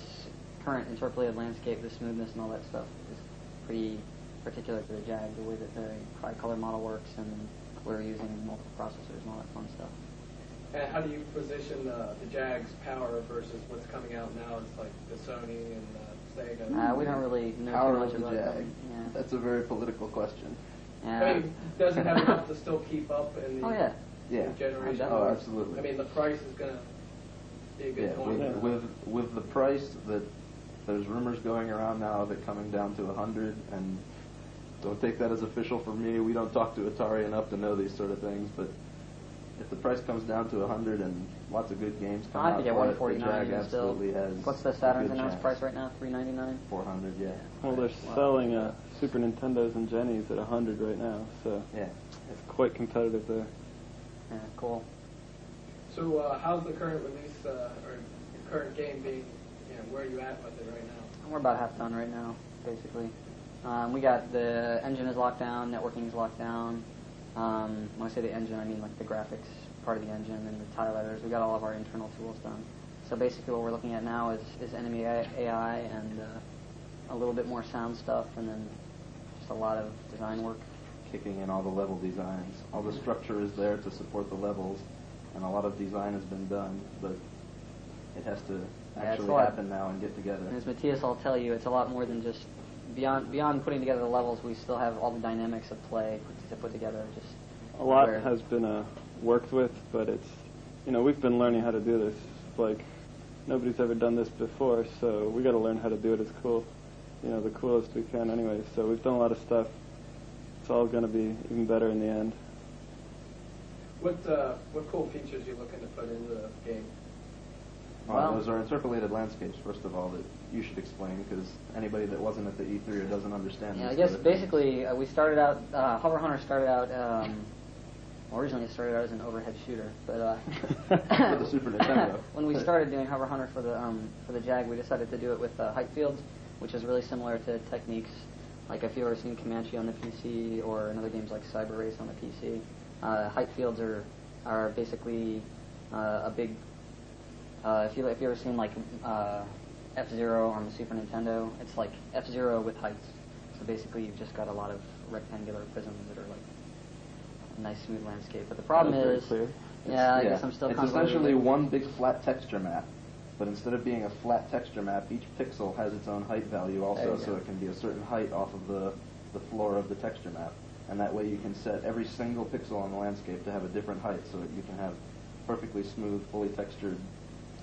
current interpolated landscape, the smoothness and all that stuff, is pretty particular to the Jag, the way that the tri-color model works, and we're using multiple processors and all that fun stuff. And how do you position the Jag's power versus what's coming out now? It's like the Sony and Sega. We don't really know power too much of the about Jag. them. Yeah. That's a very political question. I mean, does it have enough to still keep up in the generation? Oh, absolutely. I mean, the price is going to be a good point. With the price that there's rumors going around now of it coming down to 100, and don't take that as official for me. We don't talk to Atari enough to know these sort of things, but if the price comes down to 100 and lots of good games come out, I think at for it, the Jag absolutely still. has. What's the Saturn's announced price right now? $399. 400, yeah. Well, they're selling Super Nintendos and Jennies at 100 right now, so yeah, it's quite competitive there. Yeah, cool. So how's the current release or your current game being? Where are you at with it right now? We're about half done right now, basically. We got the engine is locked down, networking is locked down. When I say the engine, I mean like the graphics part of the engine and the tile editors. We got all of our internal tools done. So basically what we're looking at now is enemy AI and a little bit more sound stuff, and then just a lot of design work. Kicking in all the level designs. All the structure is there to support the levels, and a lot of design has been done, but it has to actually happen now and get together. And as Matthias will tell you, it's a lot more than just beyond putting together the levels. We still have all the dynamics of play to put together. Just a lot has been worked with, but it's we've been learning how to do this. Like nobody's ever done this before, so we got to learn how to do it as cool, the coolest we can anyway. So we've done a lot of stuff. It's all going to be even better in the end. What cool features are you looking to put into the game? Well, those are interpolated landscapes, first of all, that you should explain, because anybody that wasn't at the E3 or doesn't understand I guess basically we started out, Hover Hunter started out, originally it started out as an overhead shooter, but for the Super Nintendo. When we started doing Hover Hunter for the Jag, we decided to do it with height fields, which is really similar to techniques like if you've ever seen Comanche on the PC or in other games like Cyber Race on the PC. Height fields are basically a big. If you've ever seen like F-Zero on the Super Nintendo, it's like F-Zero with heights. So basically, you've just got a lot of rectangular prisms that are like a nice smooth landscape. But the problem is, I guess I'm still. It's essentially one big flat texture map. But instead of being a flat texture map, each pixel has its own height value also, so it can be a certain height off of the floor of the texture map. And that way you can set every single pixel on the landscape to have a different height, so that you can have perfectly smooth, fully textured.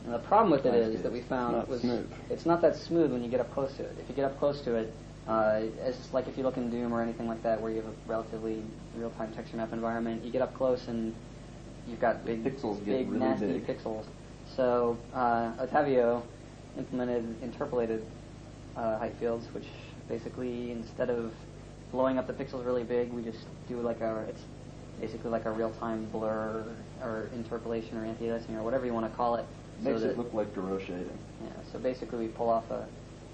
And the problem with it is that we found it's not that smooth when you get up close to it. If you get up close to it, it's like if you look in Doom or anything like that, where you have a relatively real-time texture map environment, you get up close and you've got big, really nasty big pixels. So Otavio implemented interpolated height fields, which basically, instead of blowing up the pixels really big, we just do it's basically like a real-time blur or interpolation or anti-aliasing or whatever you want to call it. Makes it look like Garo shading. Yeah, so basically we pull off a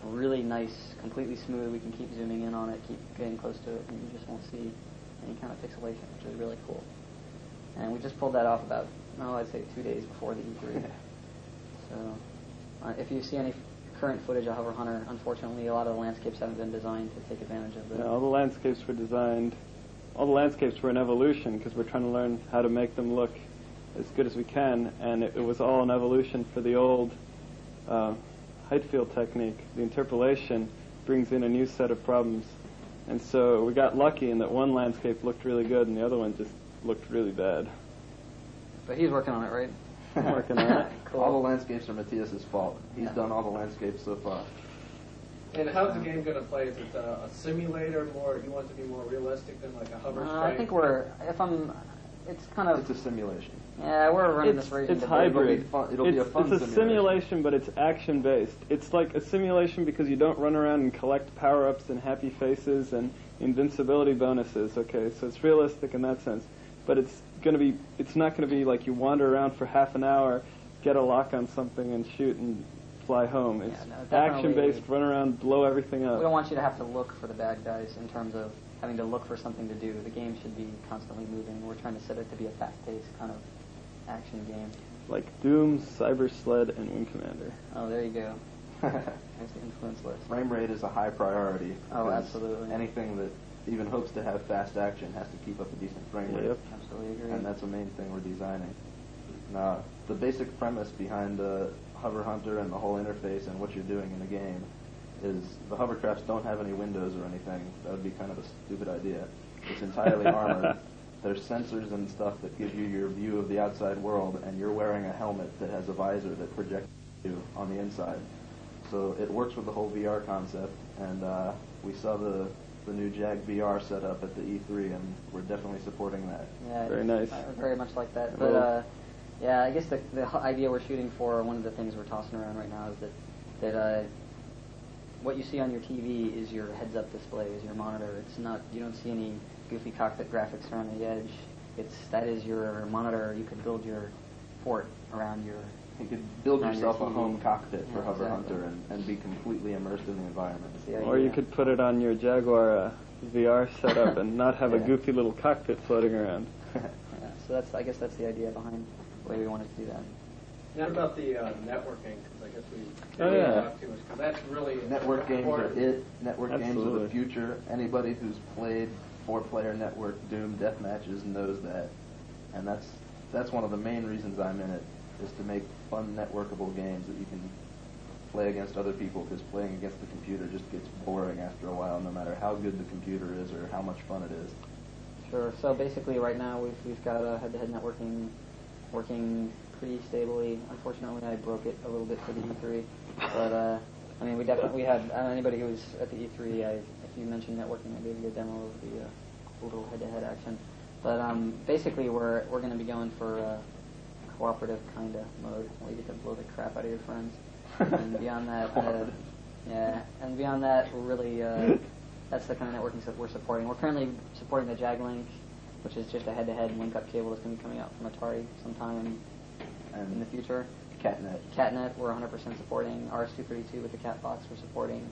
really nice, completely smooth, we can keep zooming in on it, keep getting close to it, and you just won't see any kind of pixelation, which is really cool. And we just pulled that off about, I'd say 2 days before the E3. So if you see any current footage of Hover Hunter, unfortunately a lot of the landscapes haven't been designed to take advantage of the... Yeah, all the landscapes were in evolution, because we're trying to learn how to make them look as good as we can, and it was all an evolution for the old height field technique. The interpolation brings in a new set of problems, and so we got lucky in that one landscape looked really good and the other one just looked really bad. But he's working on it, right? I'm working on it. Cool. All the landscapes are Matthias's fault. He's done all the landscapes so far. And how's the game going to play? Is it a simulator more? You want it to be more realistic than like a hover strike? I think it's kind of... It's a simulation. Yeah, we're running this version. It's hybrid. It'll be a fun simulation. It's a simulation, but it's action-based. It's like a simulation because you don't run around and collect power-ups and happy faces and invincibility bonuses. Okay, so it's realistic in that sense. But it's not going to be like you wander around for half an hour, get a lock on something, and shoot and fly home. It's action-based, run around, blow everything up. We don't want you to have to look for the bad guys in terms of having to look for something to do. The game should be constantly moving. We're trying to set it to be a fast-paced kind of action game. Like Doom, Cyber Sled, and Wing Commander. Oh, there you go. There's the influence list. Frame rate is a high priority. Oh, absolutely. Anything that even hopes to have fast action has to keep up a decent frame rate. Yep. Absolutely agree. And that's the main thing we're designing. The basic premise behind Hover Hunter and the whole interface and what you're doing in the game is the hovercrafts don't have any windows or anything. That would be kind of a stupid idea. It's entirely armored. There's sensors and stuff that give you your view of the outside world, and you're wearing a helmet that has a visor that projects you on the inside. So it works with the whole VR concept, and we saw the new Jag VR set up at the E3, and we're definitely supporting that. Yeah, very nice. Very much like that. But yeah, I guess the idea we're shooting for, one of the things we're tossing around right now is that what you see on your TV is your heads-up display, is your monitor. It's not, you don't see any goofy cockpit graphics around the edge. That is your monitor. You could build your fort around your... You could build yourself a home cockpit for Hover Hunter and be completely immersed in the environment. Or you could put it on your Jaguar VR setup and not have a goofy little cockpit floating around. So I guess that's the idea behind the way we wanted to do that. What about the networking? Because I guess we talk too much. Because that's really network games important. are it. Network games are the future. Anybody who's played 4-player network Doom deathmatches knows that, and that's one of the main reasons I'm in it, is to make fun networkable games that you can play against other people, because playing against the computer just gets boring after a while, no matter how good the computer is or how much fun it is. Sure. So basically, right now we've got head-to-head networking working pretty stably. Unfortunately, I broke it a little bit for the E3, but I mean, we definitely had anybody who was at the E3. If you mentioned networking, I gave you a demo of the little head-to-head action. But basically, we're going to be going for cooperative kind of mode, where you get to blow the crap out of your friends. And beyond that, and beyond that, we're really that's the kind of networking that we're supporting. We're currently supporting the JagLink, which is just a head-to-head link-up cable that's going to be coming out from Atari sometime in the future. Catnet, we're 100% supporting. RS-232 with the cat box, we're supporting.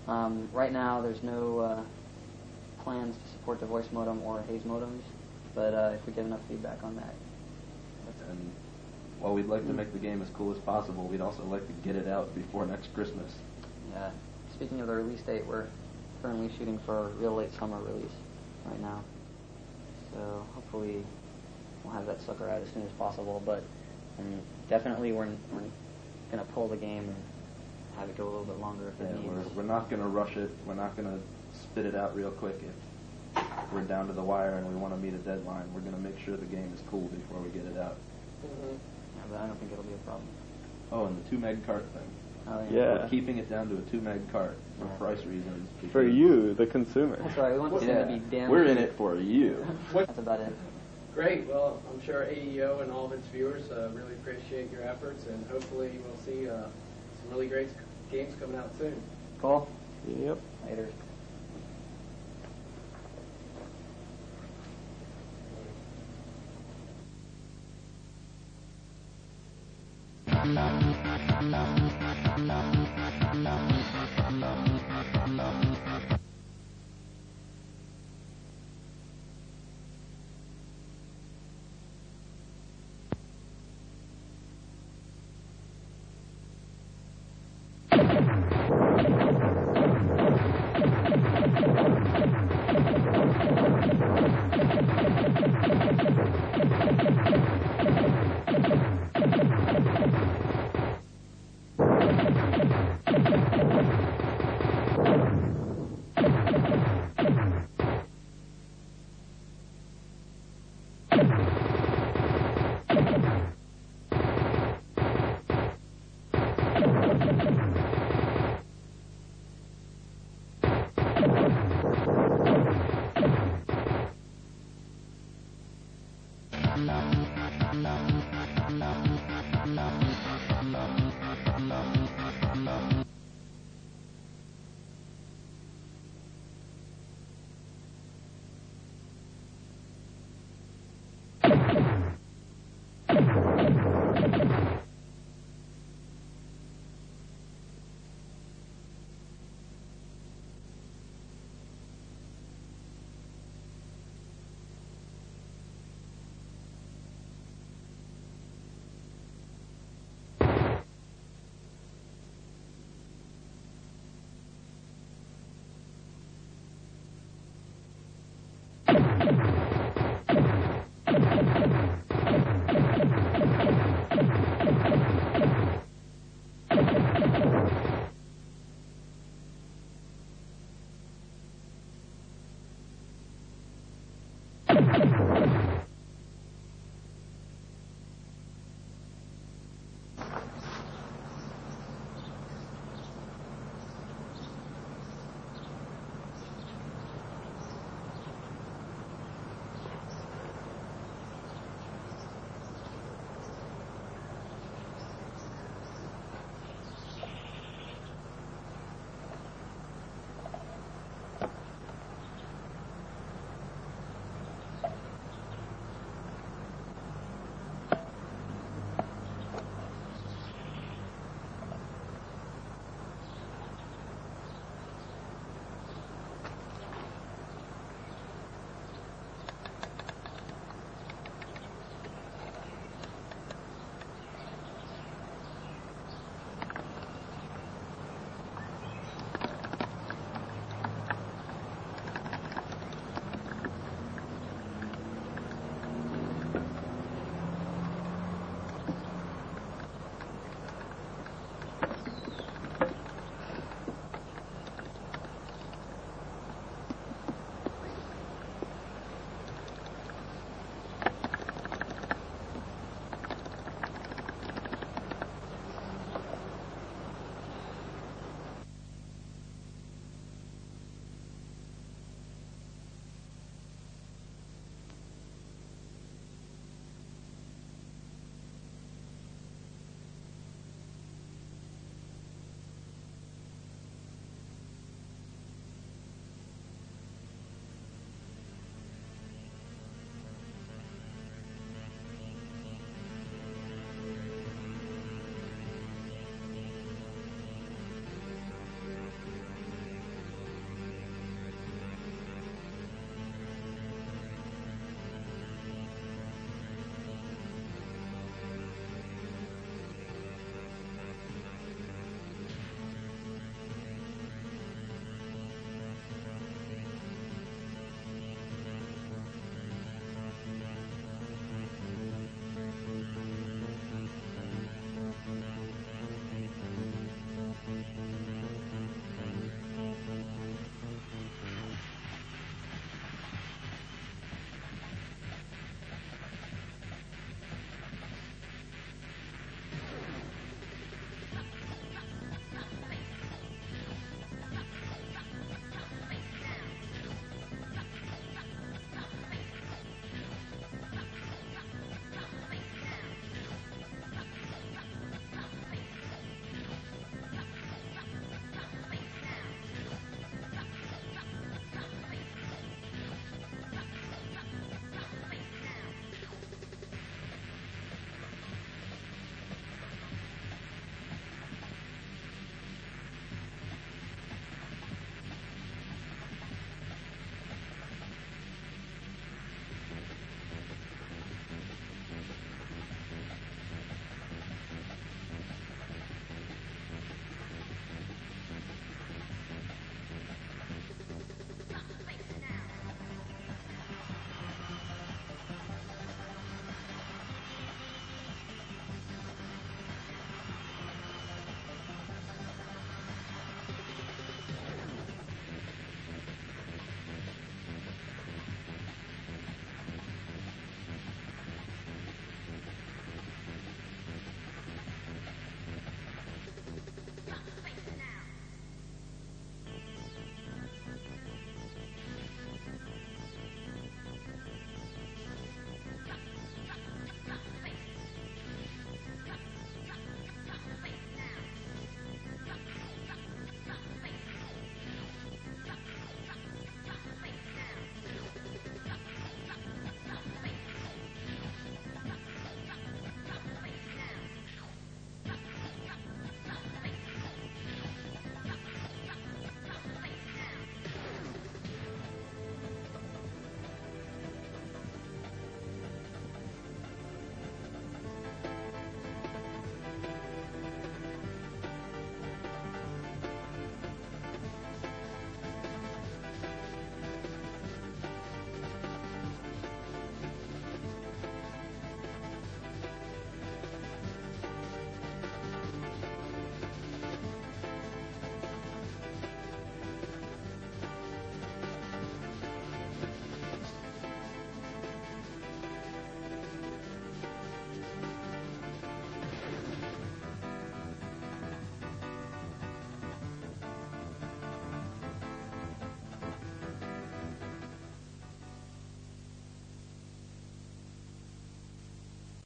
Right now, there's no plans to support the voice modem or haze modems, but if we get enough feedback on that. And while we'd like to make the game as cool as possible, we'd also like to get it out before next Christmas. Yeah. Speaking of the release date, we're currently shooting for a real late summer release right now. So hopefully we'll have that sucker out as soon as possible. But definitely we're going to pull the game and have it go a little bit longer if it needs. We're not going to rush it. We're not going to spit it out real quick if we're down to the wire and we want to meet a deadline. We're going to make sure the game is cool before we get it out. Yeah, but I don't think it'll be a problem. Oh, and the 2 meg cart thing. Oh, yeah. We're keeping it down to a 2 meg cart for price reasons. For you, the consumer. That's right. We want this thing to be damn. We're in it for you. That's about it. Great. Well, I'm sure AEO and all of its viewers really appreciate your efforts, and hopefully we'll see some really great games coming out soon. Cool. Yep. Later.